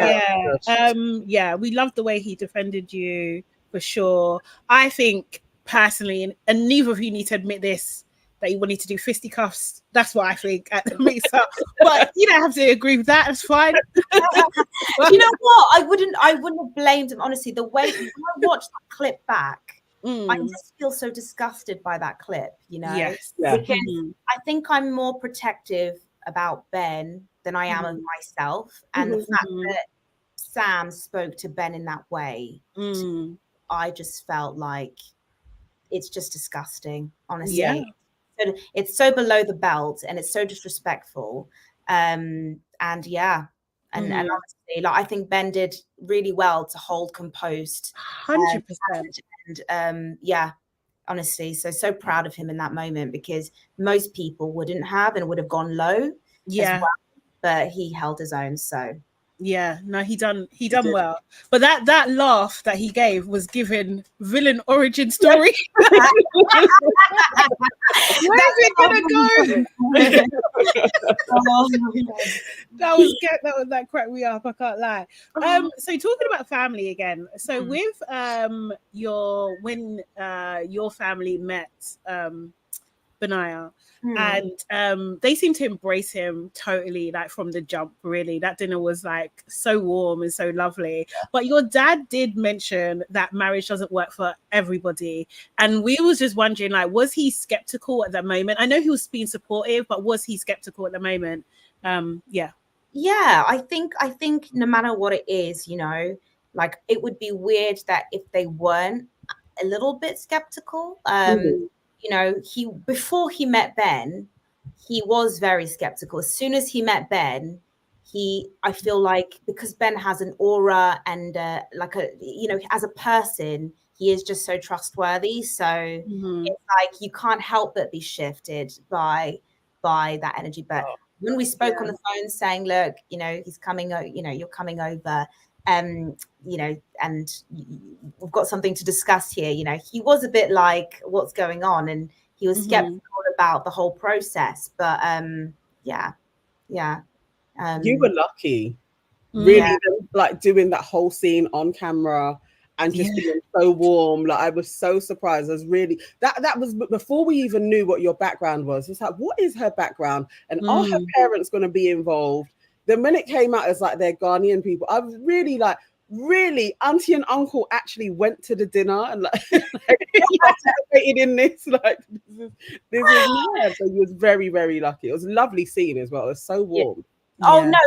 yeah, we love the way he defended you, for sure. I think personally, and neither of you need to admit this, that you wanted to do fisticuffs. That's what I think at the mix-up. But you don't have to agree with that. It's fine. You know what? I wouldn't have blamed him. Honestly, the way when I watched that clip back, I just feel so disgusted by that clip, you know? Yes. Because I think I'm more protective about Ben than I am of myself. And the fact that Sam spoke to Ben in that way, I just felt like it's just disgusting, honestly. Yeah. It's so below the belt and it's so disrespectful. And yeah, and honestly, like I think Ben did really well to hold composed. 100%. And yeah, honestly, so proud of him in that moment, because most people wouldn't have and would have gone low. Yeah. As well, but he held his own. So yeah, no, he done well. But that laugh that he gave was given villain origin story. Where's it gonna go? that cracked me up, I can't lie. So talking about family again, so with your family met Benaiah, and they seem to embrace him totally, like from the jump. Really, that dinner was like so warm and so lovely. But your dad did mention that marriage doesn't work for everybody, and we was just wondering, like, was he skeptical at that moment? I know he was being supportive, but was he skeptical at the moment? Yeah, I think no matter what it is, you know, like it would be weird that if they weren't a little bit skeptical. You know, before he met Ben, he was very skeptical. As soon as he met Ben, I feel like, because Ben has an aura and like as a person, he is just so trustworthy. So it's like you can't help but be shifted by that energy. But when we spoke on the phone saying, look, you know, he's coming, you know, you're coming over, you know, and we've got something to discuss here, you know, he was a bit like, what's going on? And he was skeptical about the whole process. But you were lucky, really, like doing that whole scene on camera and just being so warm. Like I was so surprised. I was really that was before we even knew what your background was. It's like, what is her background, and are her parents going to be involved? Then when it came out as like they're Ghanaian people, I was really like, really, auntie and uncle actually went to the dinner and like participated in this. Like this is mad. So he was very, very lucky. It was a lovely scene as well. It was so warm. Oh no,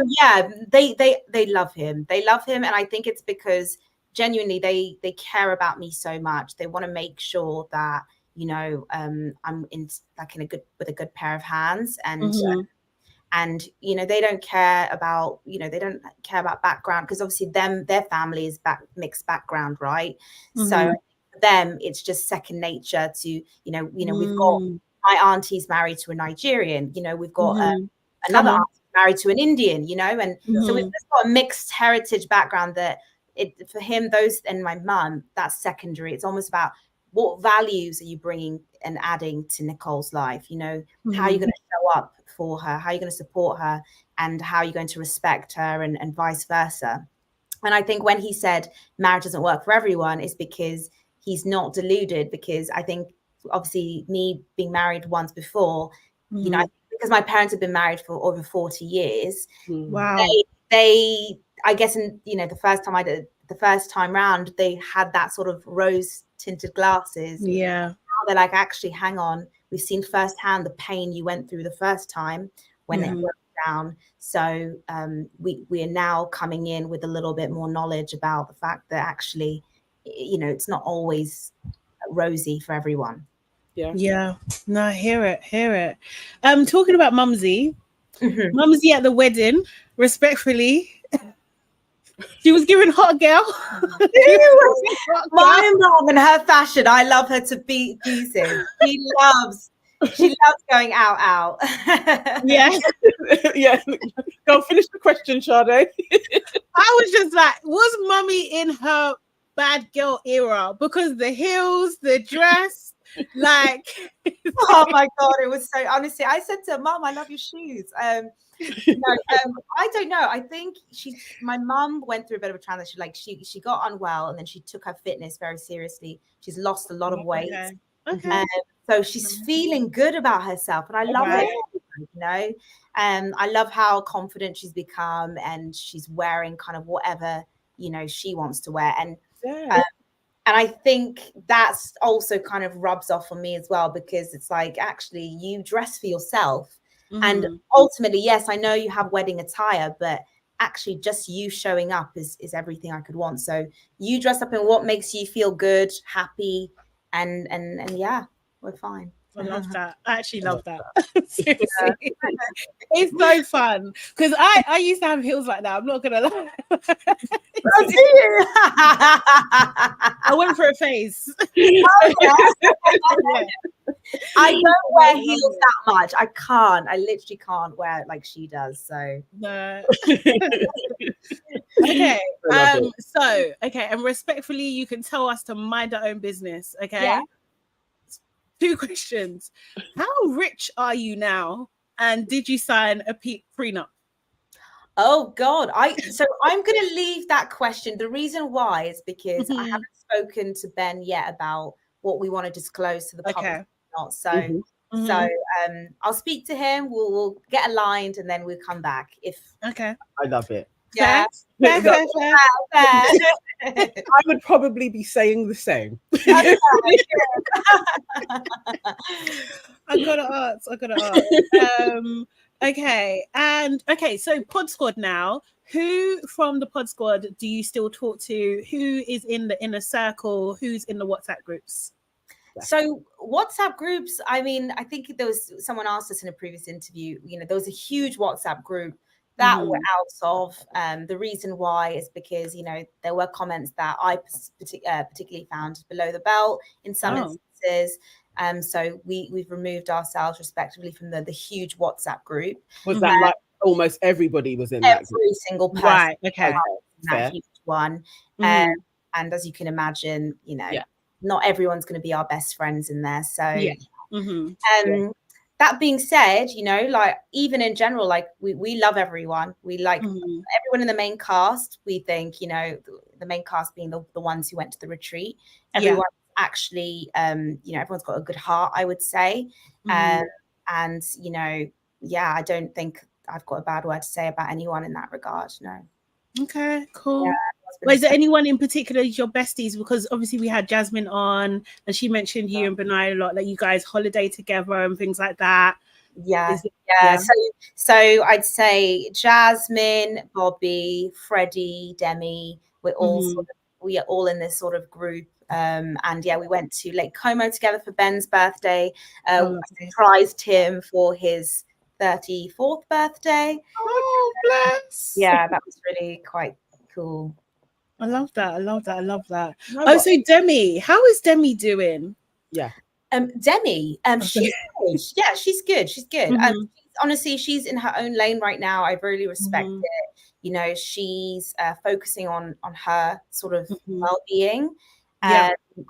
they love him. They love him, and I think it's because genuinely they care about me so much. They want to make sure that, you know, I'm with a good pair of hands, and you know, they don't care about background, because obviously their family is mixed background, right? So for them it's just second nature to, you know, we've got my auntie's married to a Nigerian, you know, we've got another auntie married to an Indian, you know, and so we've just got a mixed heritage background that for him, those, and my mum, that's secondary. It's almost about what values are you bringing and adding to Nicole's life, you know, how are you going to show up for her, how are you going to support her, and how are you going to respect her, and vice versa. And I think when he said marriage doesn't work for everyone, is because he's not deluded, because I think obviously me being married once before, you know, because my parents have been married for over 40 years. Wow. They I guess, you know, the first time round, they had that sort of rose tinted glasses. Yeah. Now they're like, actually, hang on, we've seen firsthand the pain you went through the first time when it broke down. So we are now coming in with a little bit more knowledge about the fact that actually, you know, it's not always rosy for everyone. Yeah. No, hear it. Talking about Mumsy. Mumsy at the wedding, respectfully, she was giving hot girl. My mom and her fashion, I love her to pieces. She loves going out. Yeah. Go finish the question, Sade. I was just like, was Mummy in her bad girl era? Because the heels, the dress, like oh my god, it was so, honestly, I said to her, Mom, I love your shoes. I don't know. I think my mum went through a bit of a transition. Like she got unwell, and then she took her fitness very seriously. She's lost a lot of weight. Okay. So she's feeling good about herself, and I love it. You know, I love how confident she's become, and she's wearing kind of whatever, you know, she wants to wear. And and I think that's also kind of rubs off on me as well, because it's like, actually, you dress for yourself. And ultimately, yes, I know you have wedding attire, but actually just you showing up is everything I could want. So you dress up in what makes you feel good, happy, and yeah, we're fine. I love that. I actually love that. Seriously. It's so fun because I used to have heels like that. I'm not gonna lie. I went for a phase. Oh, yeah. I don't wear heels that much. I can't. I literally can't wear it like she does. So no. Okay. So okay, and respectfully, you can tell us to mind our own business. Okay. Yeah. 2 questions. How rich are you now? And did you sign a prenup? Oh God. So I'm gonna leave that question. The reason why is because I haven't spoken to Ben yet about what we want to disclose to the public or not. So I'll speak to him, we'll get aligned, and then we'll come back. I love it. Yeah. Fair. I would probably be saying the same. I gotta ask. Okay, and so Pod Squad now. Who from the Pod Squad do you still talk to? Who is in the inner circle? Who's in the WhatsApp groups? So WhatsApp groups, I mean, I think there was someone asked us in a previous interview, you know, there was a huge WhatsApp group that we're out of. The reason why is because, you know, there were comments that I particularly found below the belt in some instances. So we've removed ourselves respectively from the huge WhatsApp group. Was that like almost everybody was in that group? Every single person. Right, okay. That huge one. And as you can imagine, you know, not everyone's going to be our best friends in there. So that being said, you know, like even in general, like we love everyone. We like everyone in the main cast. We think, you know, the main cast being the ones who went to the retreat. Everyone actually, you know, everyone's got a good heart, I would say. And, you know, I don't think I've got a bad word to say about anyone in that regard. No. Okay, cool. Is there anyone in particular your besties? Because obviously we had Jasmine on, and she mentioned you and Benai a lot, that you guys holiday together and things like that. So I'd say Jasmine, Bobby, Freddie, Demi. We're all we are all in this sort of group. And we went to Lake Como together for Ben's birthday. I surprised him for his 34th birthday. Oh, bless. Yeah, that was really quite cool. I love that. Oh, so Demi, how is Demi doing? Demi, she's good. Yeah, she's good. Honestly, she's in her own lane right now. I really respect it. You know, she's focusing on her sort of well-being.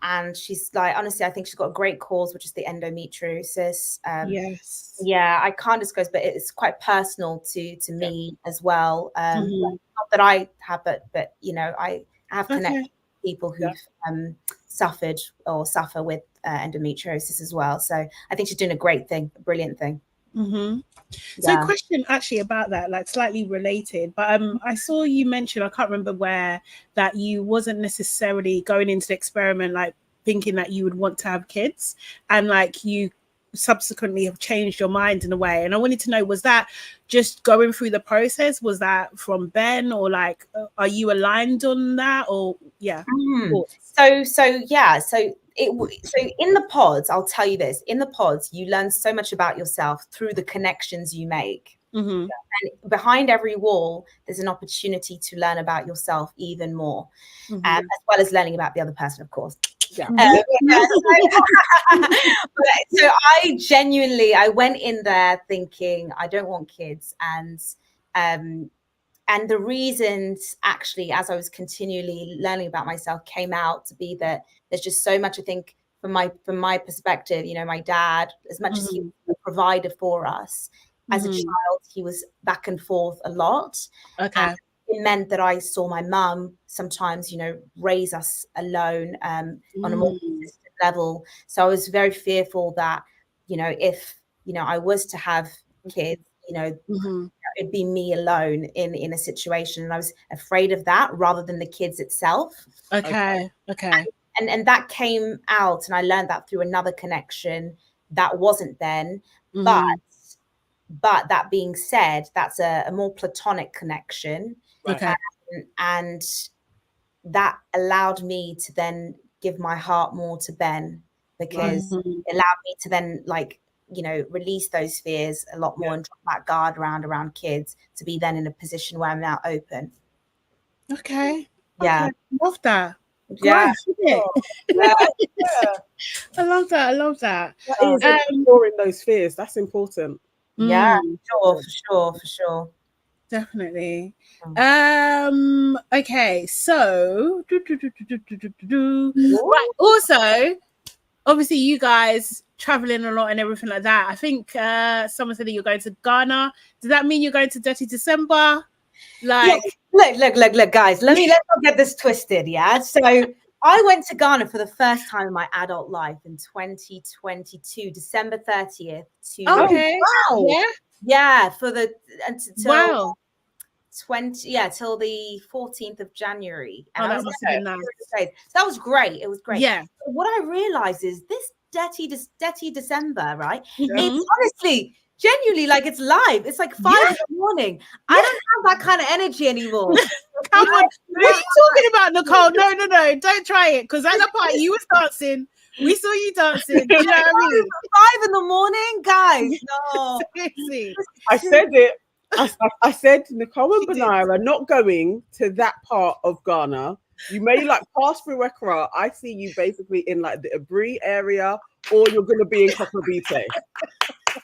And she's like, honestly, I think she's got a great cause, which is the endometriosis. I can't disclose, but it's quite personal to me as well. Not that I have, but you know, I have connected with people who've suffered or suffer with endometriosis as well. So I think she's doing a great thing, a brilliant thing. So question actually about that, like slightly related, but I saw you mention, I can't remember where, that you wasn't necessarily going into the experiment like thinking that you would want to have kids, and like you subsequently have changed your mind in a way. And I wanted to know, was that just going through the process? Was that from Ben, or like are you aligned on that? Or So in the pods, I'll tell you this, in the pods, you learn so much about yourself through the connections you make. And behind every wall, there's an opportunity to learn about yourself even more, as well as learning about the other person, of course. So I genuinely, I went in there thinking I don't want kids, and the reasons actually, as I was continually learning about myself, came out to be that there's just so much, I think, from my perspective, you know, my dad, as much as he was a provider for us, as a child, he was back and forth a lot. And it meant that I saw my mum sometimes, you know, raise us alone on a more consistent level. So I was very fearful that, you know, if, you know, I was to have kids, you know, it'd be me alone in a situation. And I was afraid of that rather than the kids itself. And that came out, and I learned that through another connection that wasn't Ben. But But that being said, that's a more platonic connection. Okay. And that allowed me to then give my heart more to Ben, because it allowed me to then, like, you know, release those fears a lot more and drop that guard around kids, to be then in a position where I'm now open. Okay. Yeah. Okay. Love that. Yeah. Yeah. I love that. I love that. That is exploring those fears. That's important. Yeah, for sure. Definitely. Okay, so right. Also, obviously, you guys traveling a lot and everything like that. I think someone said that you're going to Ghana. Does that mean you're going to Dirty December? Like, look, guys. Let's not get this twisted. Yeah. So I went to Ghana for the first time in my adult life in 2022, December 30th. Okay. Wow. Yeah. For the wow. Till the 14th of January. And that must have been nice. So that was great. It was great. Yeah. But what I realized is this dirty December, right? Mm-hmm. It's honestly, genuinely, like, it's live. It's like 5 in the morning. I don't have that kind of energy anymore. Come on. What are you talking about, Nicole? No. Don't try it. Because at the party, you was dancing. We saw you dancing. You know what I mean? 5 in the morning, guys. No. Seriously. I said it. I said Nicole and Benira are not going to that part of Ghana. You may like pass through Accra. I see you basically in like the Abri area, or you're going to be in Kokobite.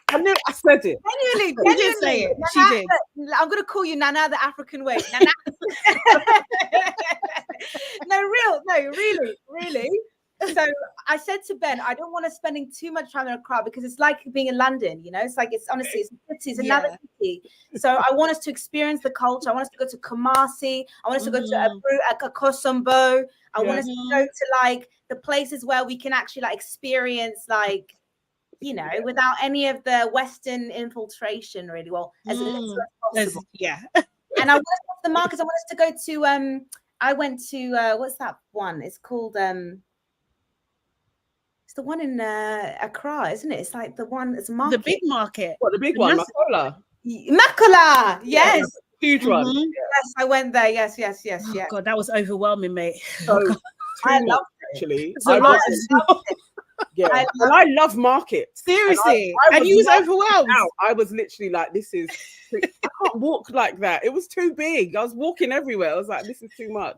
I said it. Genuinely. She did say it. She did. I'm going to call you Nana the African way. Nana. Really. So I said to Ben, I don't want to spending too much time in Accra, because it's like being in London, you know. It's like, it's honestly, it's a city, it's another city. So I want us to experience the culture. I want us to go to Kumasi. I want us to go to Akosombo. I want us to go to like the places where we can actually like experience, like, you know, without any of the Western infiltration, really. Well, as little as possible. Yeah. And I want us to go to the markets. I want us to go to I went to what's that one? It's called it's the one in Accra, isn't it? It's like the one that's a market. The big market. What, the big one? Makola. Makola, yes. Huge one. Yes, I went there. Yes. Oh, God, that was overwhelming, mate. So, I loved it. Actually. Yeah. And I love markets. Seriously. And you was overwhelmed. I was literally like, this is, I can't walk like that. It was too big. I was walking everywhere. I was like, this is too much.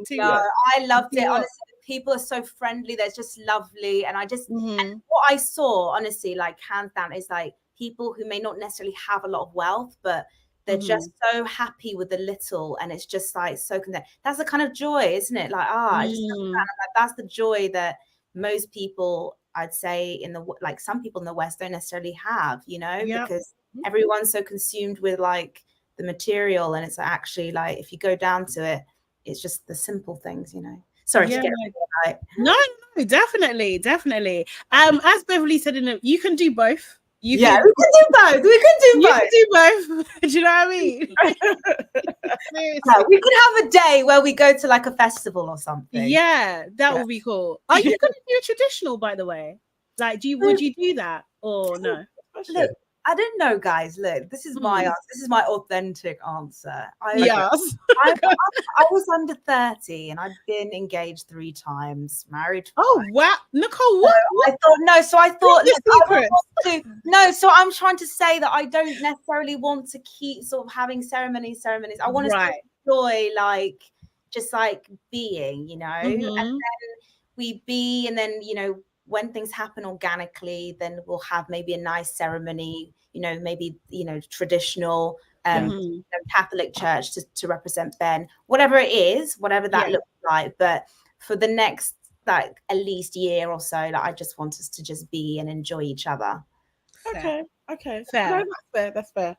I loved it. Honestly, people are so friendly. They're just lovely. And I just, and what I saw, honestly, like, hands down, is like people who may not necessarily have a lot of wealth, but they're just so happy with the little, and it's just like so content. That's the kind of joy, isn't it? Like, I just that's the joy that most people, I'd say, in the, like, some people in the West don't necessarily have, you know, because everyone's so consumed with like the material, and it's actually like, if you go down to it, it's just the simple things, you know. Sorry to get right. No, definitely. As Beverly said, you can do both. We can do both. Do you know what I mean? We could have a day where we go to like a festival or something. Yeah, that would be cool. Are you going to do a traditional, by the way? Like, would you do that or no? Look, I don't know, guys. Look, this is my answer. This is my authentic answer. I was under 30 and I've been engaged 3 times, married twice. Oh wow, Nicole, what? So I thought so I'm trying to say that I don't necessarily want to keep sort of having ceremonies. I want to enjoy, like, just like being, you know, and then we be, and then, you know, when things happen organically, then we'll have maybe a nice ceremony, you know, maybe, you know, traditional Catholic church to represent Ben, whatever it is, whatever that looks like. But for the next, like, at least year or so, like, I just want us to just be and enjoy each other. Okay. Fair. No, that's fair.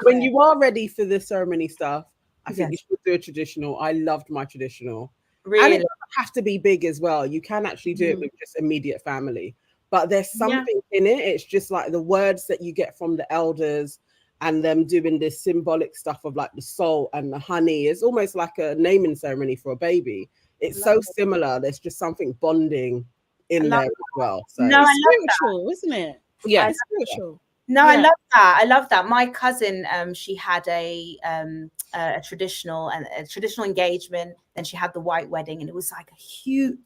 When you are ready for the ceremony stuff, I think you should do a traditional. I loved my traditional. Really? And it doesn't have to be big as well. You can actually do it with just immediate family. But there's something in it. It's just like the words that you get from the elders and them doing this symbolic stuff of like the salt and the honey. It's almost like a naming ceremony for a baby. It's so similar. There's just something bonding in there as well. So it's spiritual, isn't it? Yeah, it's spiritual. No, I love that. I love that. My cousin, she had a traditional engagement, then she had the white wedding, and it was like a huge,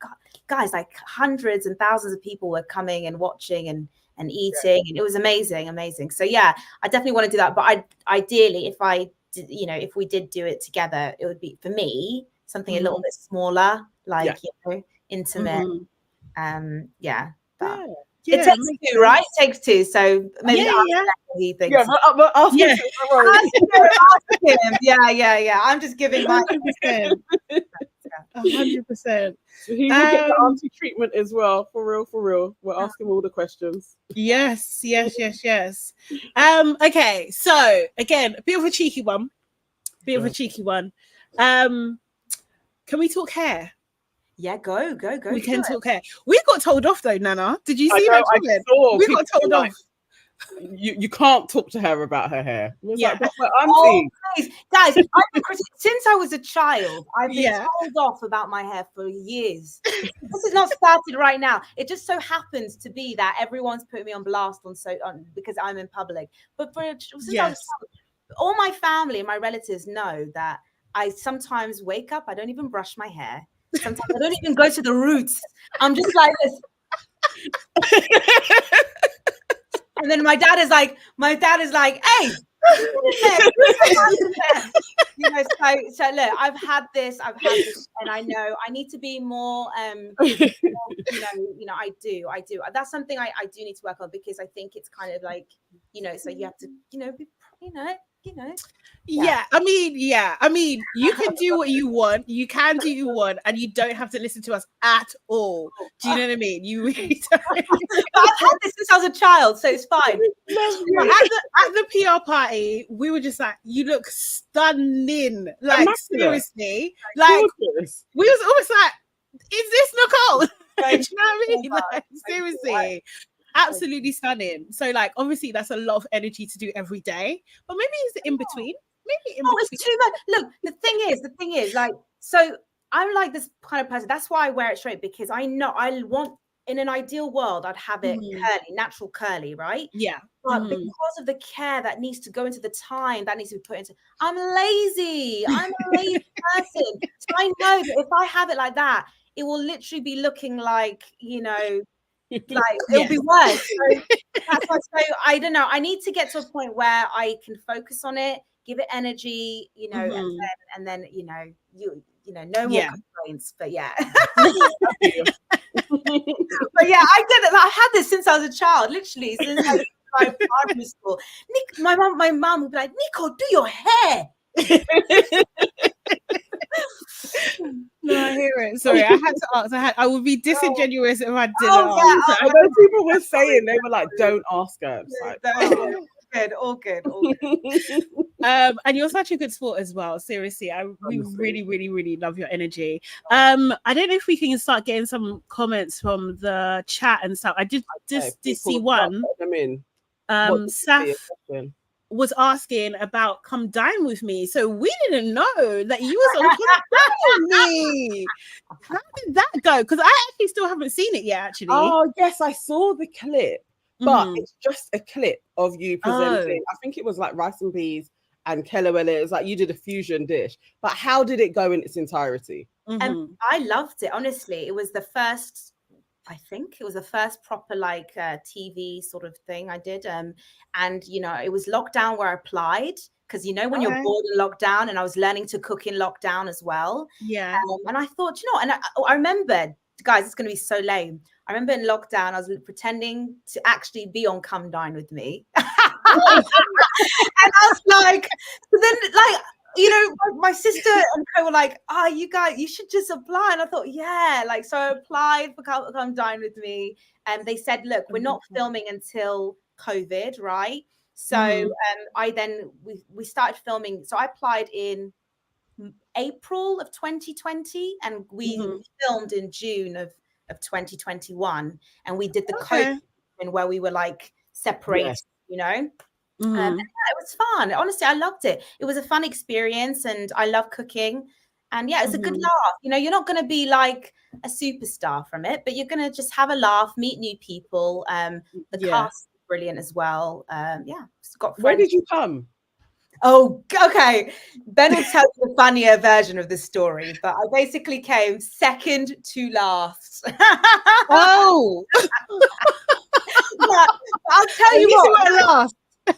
guys, like hundreds and thousands of people were coming and watching and eating, and it was amazing. So yeah, I definitely want to do that. But ideally, if we did do it together, it would be, for me, something a little bit smaller, like intimate. It takes two, right? It takes two. So maybe he thinks. Yeah, but ask him. Yeah. I'm just giving my 100%. 100%. So he will get the auntie treatment as well. For real. We'll ask him all the questions. Yes. Okay, so again, a bit of a cheeky one. Can we talk hair? Yeah, go. We can talk hair. We got told off though, Nana. Did you see that? We got told off. You can't talk to her about her hair. Yeah. Please. Guys, since I was a child, I've been told off about my hair for years. This is not started right now. It just so happens to be that everyone's put me on blast because I'm in public. But since I was a child, all my family and my relatives know that I sometimes wake up, I don't even brush my hair. Sometimes I don't even go to the roots. I'm just like this. And then my dad is like, hey, so look, I've had this, and I know I need to be more, I do. That's something I do need to work on, because I think it's kind of like, so you have to, be, Yeah, I mean, you can do what you want, and you don't have to listen to us at all. Do you know what I mean? You really don't. I've had this since I was a child, so it's fine. At the PR party, we were just like, you look stunning. Like, seriously. Like, we was almost like, is this Nicole? Do you know what I mean? Like, seriously. Absolutely stunning. So like, obviously that's a lot of energy to do every day, but maybe it's in between. It's too much. Look, the thing is, like, so I'm like this kind of person. That's why I wear it straight, because I know I want, in an ideal world, I'd have it curly, natural curly, right? Yeah. But because of the care that needs to go into the time that needs to be put into, I'm lazy. I'm a lazy person. So I know that if I have it like that, it will literally be looking like, like it'll be worse. So that's why. So I don't know. I need to get to a point where I can focus on it, give it energy, and then no more complaints. But yeah. But yeah, I did it. I had this since I was a child, literally since I was in primary school. My mum would be like, "Nicole, do your hair." No, I hear it. Sorry, I had to ask. I would be disingenuous if I didn't ask. Those people were saying, they were like, "Don't ask her." Like, all good. And you're such a good sport as well. Seriously, we really love your energy. I don't know if we can start getting some comments from the chat and stuff. I did see one. Saf was asking about Come Dine With Me. So we didn't know that you was on Come Dine With Me. How did that go? Because I actually still haven't seen it yet, actually. Oh, yes, I saw the clip, but it's just a clip of you presenting. I think it was like rice and peas and kelewele. It was like you did a fusion dish. But how did it go in its entirety? I loved it. Honestly, it was the first... I think it was the first proper like TV sort of thing I did. And, it was lockdown where I applied, because, when you're bored in lockdown, and I was learning to cook in lockdown as well. Yeah. And I thought, and I remember, guys, it's going to be so lame. I remember in lockdown, I was pretending to actually be on Come Dine With Me. And I was like, then like, my sister and Co were like, you guys, you should just apply. And I thought, yeah, like, so I applied for Come Dine With Me. And they said, look, we're not filming until COVID, right? So we started filming. So I applied in April of 2020, and we filmed in June of 2021. And we did the COVID where we were like separated, And it was fun. Honestly, I loved it. It was a fun experience, and I love cooking. And yeah, it's a good laugh. You're not going to be like a superstar from it, but you're going to just have a laugh, meet new people. The cast brilliant as well. Yeah, it's got friends. Where did you come? Oh, okay. Ben will tell you the funnier version of this story, but I basically came second to last. Oh, Yeah, I'll tell at you least what. you were last.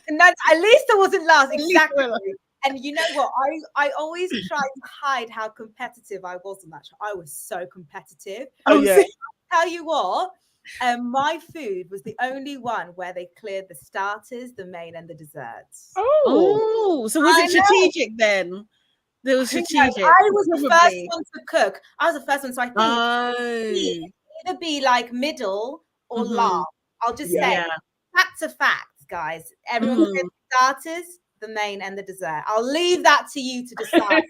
And then, at least I wasn't last. At least you Exactly. were last. And you know what? I always tried to hide how competitive I was on that show. I was so competitive. Oh, yeah. Tell you what, my food was the only one where they cleared the starters, the main, and the desserts. Oh, so was it strategic then? There was strategic. I was the first one to cook. I was the first one, so I think Oh, either be like middle or last. I'll just say facts are facts, guys. Everyone said starters, the main, and the dessert. I'll leave that to you to decide.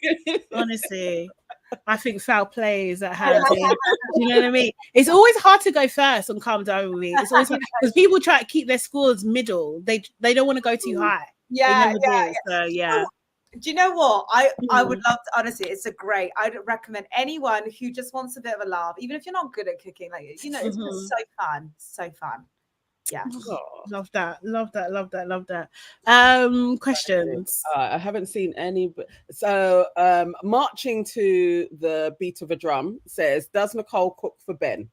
honestly, I think foul play is at hand. Do you know what I mean? It's always hard to go first on Calm Down With Me. It's always because people try to keep their scores middle. They don't want to go too high. Yeah, do. So yeah. Do you know what? I would love to, honestly, it's a great, I'd recommend anyone who just wants a bit of a laugh, even if you're not good at cooking, like, you know, it's just so fun. So fun. Yeah. Love that. Questions. I haven't seen any. So marching to the beat of a drum says, does Nicole cook for Ben?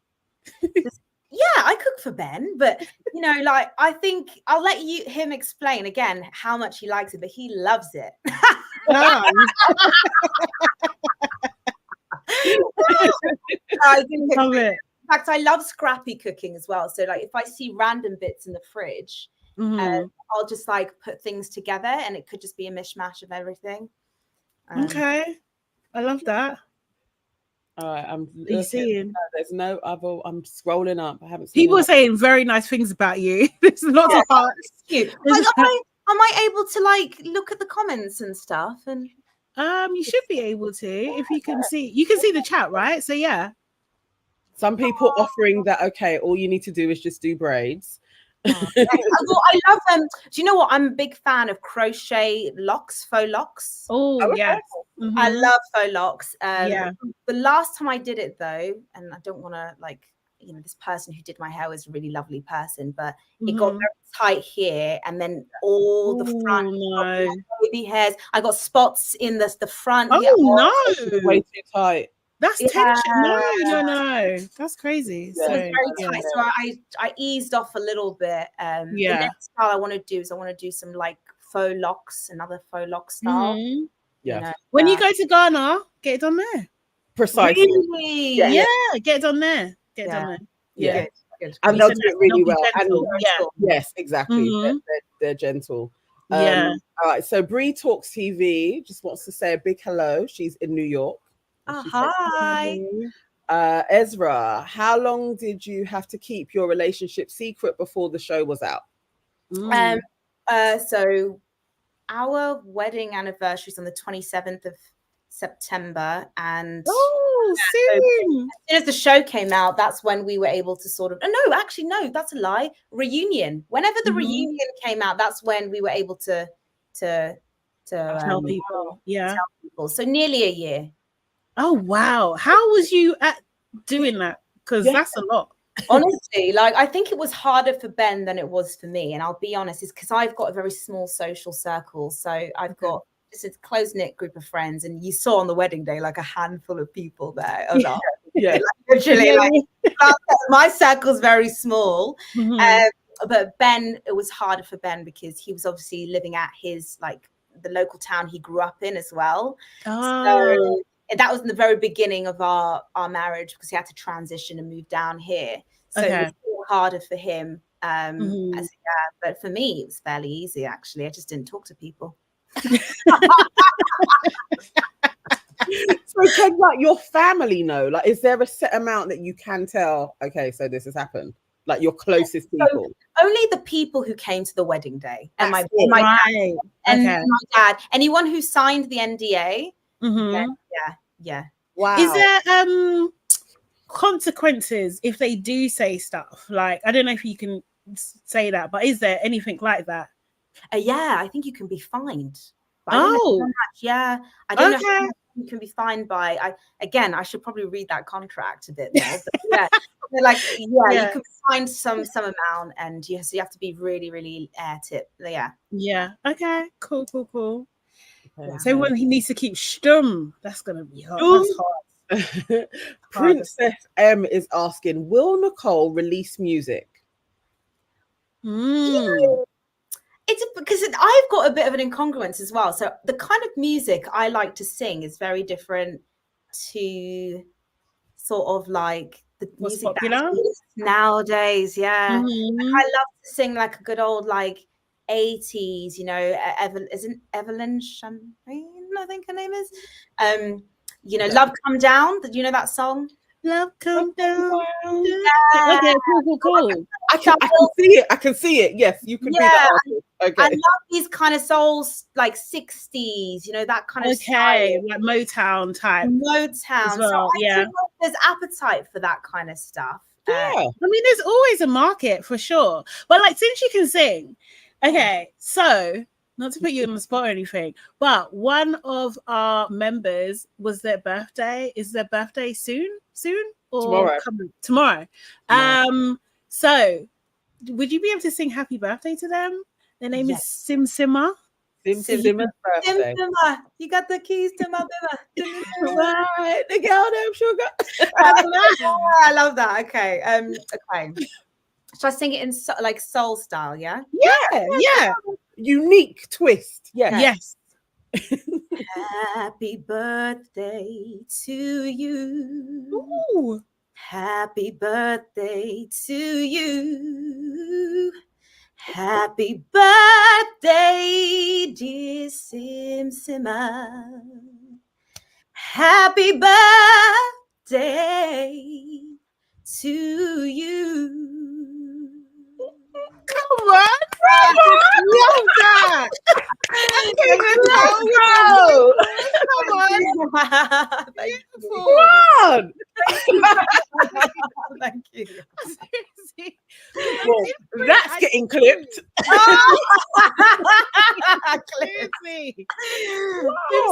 Yeah, I cook for Ben, but you know, like, I think I'll let him explain again how much he likes it, but he loves it. I love it. In fact, I love scrappy cooking as well. So like if I see random bits in the fridge, I'll just like put things together, and it could just be a mishmash of everything. Okay. I love that. All right, I'm seeing? There's no other. I'm scrolling up. I haven't seen people are saying very nice things about you. There's lots of hearts. Am I able to like look at the comments and stuff? And you should be able to if you can see. You can see the chat, right? So yeah. Some people offering that, okay, all you need to do is just do braids. I love them. Do you know what? I'm a big fan of crochet locks, faux locks. Oh, yes. I love faux locks. Yeah. The last time I did it though, and I don't want to like, you know, this person who did my hair was a really lovely person, but it got very tight here, and then all the front baby hairs. I got spots in the front. Oh no, way too tight. That's tension. No. That's crazy. So it's very tight. So I eased off a little bit. The next style I want to do is I want to do some like faux locks, another faux lock style. Yeah. You know, when you go to Ghana, get it done there. Precisely. Really? Yeah, get it done there. Get it done there. Yeah. Good. And they'll do it really well. Gentle. And yes, exactly. They're gentle. Yeah. All right. So Bree Talks TV just wants to say a big hello. She's in New York. Hi. Ezra, how long did you have to keep your relationship secret before the show was out? So our wedding anniversary is on the 27th of September, and soon. So as soon as the show came out, that's when we were able to sort of no, that's a lie. Reunion. Whenever the reunion came out, that's when we were able to tell people. Tell people. So nearly a year. Oh wow. How was you at doing that? Because that's a lot. Honestly, like I think it was harder for Ben than it was for me. And I'll be honest, it's because I've got a very small social circle. So I've got just a close-knit group of friends. And you saw on the wedding day, like a handful of people there. Like, literally, my circle's very small. But Ben, it was harder for Ben because he was obviously living at his, like the local town he grew up in as well. So that was in the very beginning of our marriage because he had to transition and move down here. So it was harder for him. But for me, it was fairly easy, actually. I just didn't talk to people. So can like your family know? Like, is there a set amount that you can tell? Okay, so this has happened. Like your closest people. Only the people who came to the wedding day and my dad and my dad. Anyone who signed the NDA. Yeah. Wow. Is there consequences if they do say stuff? Like, I don't know if you can say that, but is there anything like that? I think you can be fined. I don't know how much. I don't know. you can be fined by. I should probably read that contract a bit more. But yeah, you can find some amount, and so you have to be really, really tip. Yeah. Yeah. Okay. Cool. Okay. So everyone he needs to keep stum. That's gonna be hard. That's hard. Princess M is asking, will Nicole release music? It's because I've got a bit of an incongruence as well. So the kind of music I like to sing is very different to sort of like the What's music popular that's nowadays. Yeah. Mm-hmm. I love to sing like a good old like 80s, you know, isn't Evelyn Champagne, I think her name is. You know, Love Come Down. Do you know that song? Love Come Down. Yeah. Okay, cool. I can see it. I can see it. Yes, you can be the artist. Okay. I love these kind of souls, like 60s, you know, that kind of style. Like Motown type. Motown. Well, so I think there's appetite for that kind of stuff. Yeah. I mean, there's always a market for sure. But like, since you can sing, okay, so not to put you on the spot or anything, but one of our members was their birthday. Is their birthday soon? Or tomorrow? So would you be able to sing happy birthday to them? Their name is Sim Simmer. Simmer's birthday. Simmer, you got the keys to my bimmer. Right, the girl named Sugar. I love that. Okay. Okay. Should I sing it in like soul style? Yeah. Yeah. Unique twist. Yes. Happy birthday to you. Ooh. Happy birthday to you. Happy birthday, dear Sim Simmer. Happy birthday to you. Come on. Love that. Come on. Thank you. Seriously. Well, that's getting clipped. Seriously.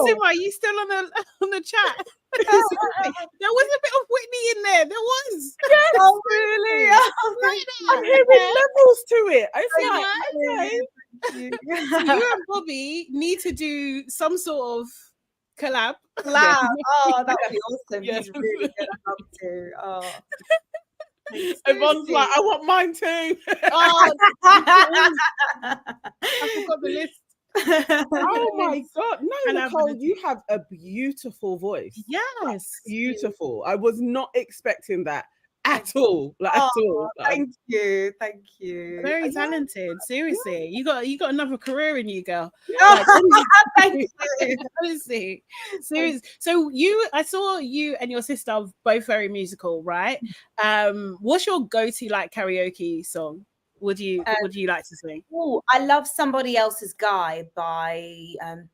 Sim, are you still on the chat? There was a bit of Whitney in there. There was. Yes. Oh, really? Oh, I'm hearing levels to it. I So you and Bobby need to do some sort of collab. Oh, that would be awesome. He's really good. I'd love to. Oh. Everyone's like, I want mine too. Oh, I forgot the list. Oh my God. No, Nicole, you have a beautiful voice. Yes. Beautiful. I was not expecting that at all. Like, at all. Thank you. Very talented. Seriously. You got another career in you, girl. Thank you. Honestly. Seriously. So I saw you and your sister are both very musical, right? What's your go-to like karaoke song? Would you like to sing? Oh, I love Somebody Else's Guy by I've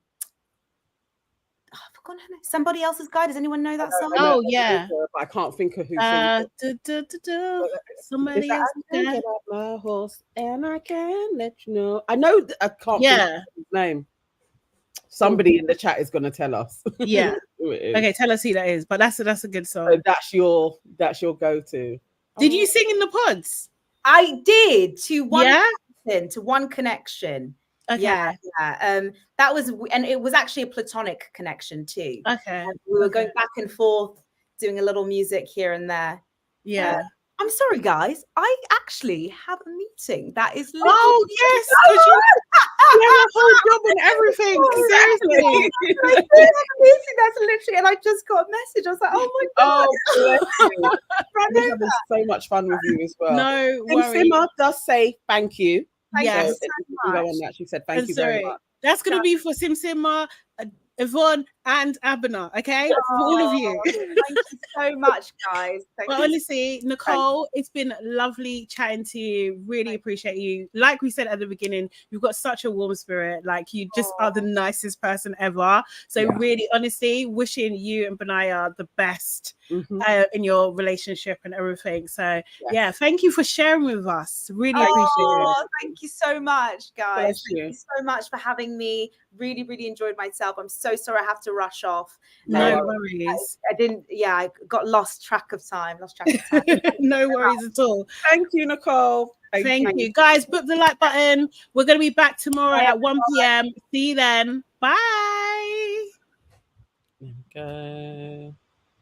forgotten her name. Somebody Else's Guy. Does anyone know that song? Oh yeah. I can't think of who sings it. Somebody else. I can get up my horse and I can let you know. I know I can't think of his name. Somebody in the chat is gonna tell us. Yeah. Okay, tell us who that is. But that's a good song. So that's your go-to. Did you sing in the pods? I did to one connection. Okay. Yeah. That was, and it was actually a platonic connection too. Okay. We were going back and forth, doing a little music here and there. Yeah. I'm sorry, guys. I actually have a meeting. That is. Oh yes. You have a whole job and everything. Seriously. That's literally, and I just got a message. I was like, oh my God. Oh, we're having so much fun with you as well. No worries. Simma does say thank you. Yes. So go on that. She said thank you very much. That's going to be for Simma, Yvonne, and Abena, okay? For all of you. Thank you so much, guys. But honestly, Nicole, it's been lovely chatting to you. Really appreciate you. Like we said at the beginning, you've got such a warm spirit. Like, you just are the nicest person ever. So really, honestly, wishing you and Benaya the best in your relationship and everything. So yeah, thank you for sharing with us. Really appreciate it. Thank you so much, guys. Thank You so much for having me. Really, really enjoyed myself. I'm so sorry I have to rush off. No worries. I didn't. Yeah, I got lost track of time. No worries at all. Thank you, Nicole. Thank you. Guys, put the like button. We're going to be back tomorrow at 1 p.m. See you then. Bye. Okay.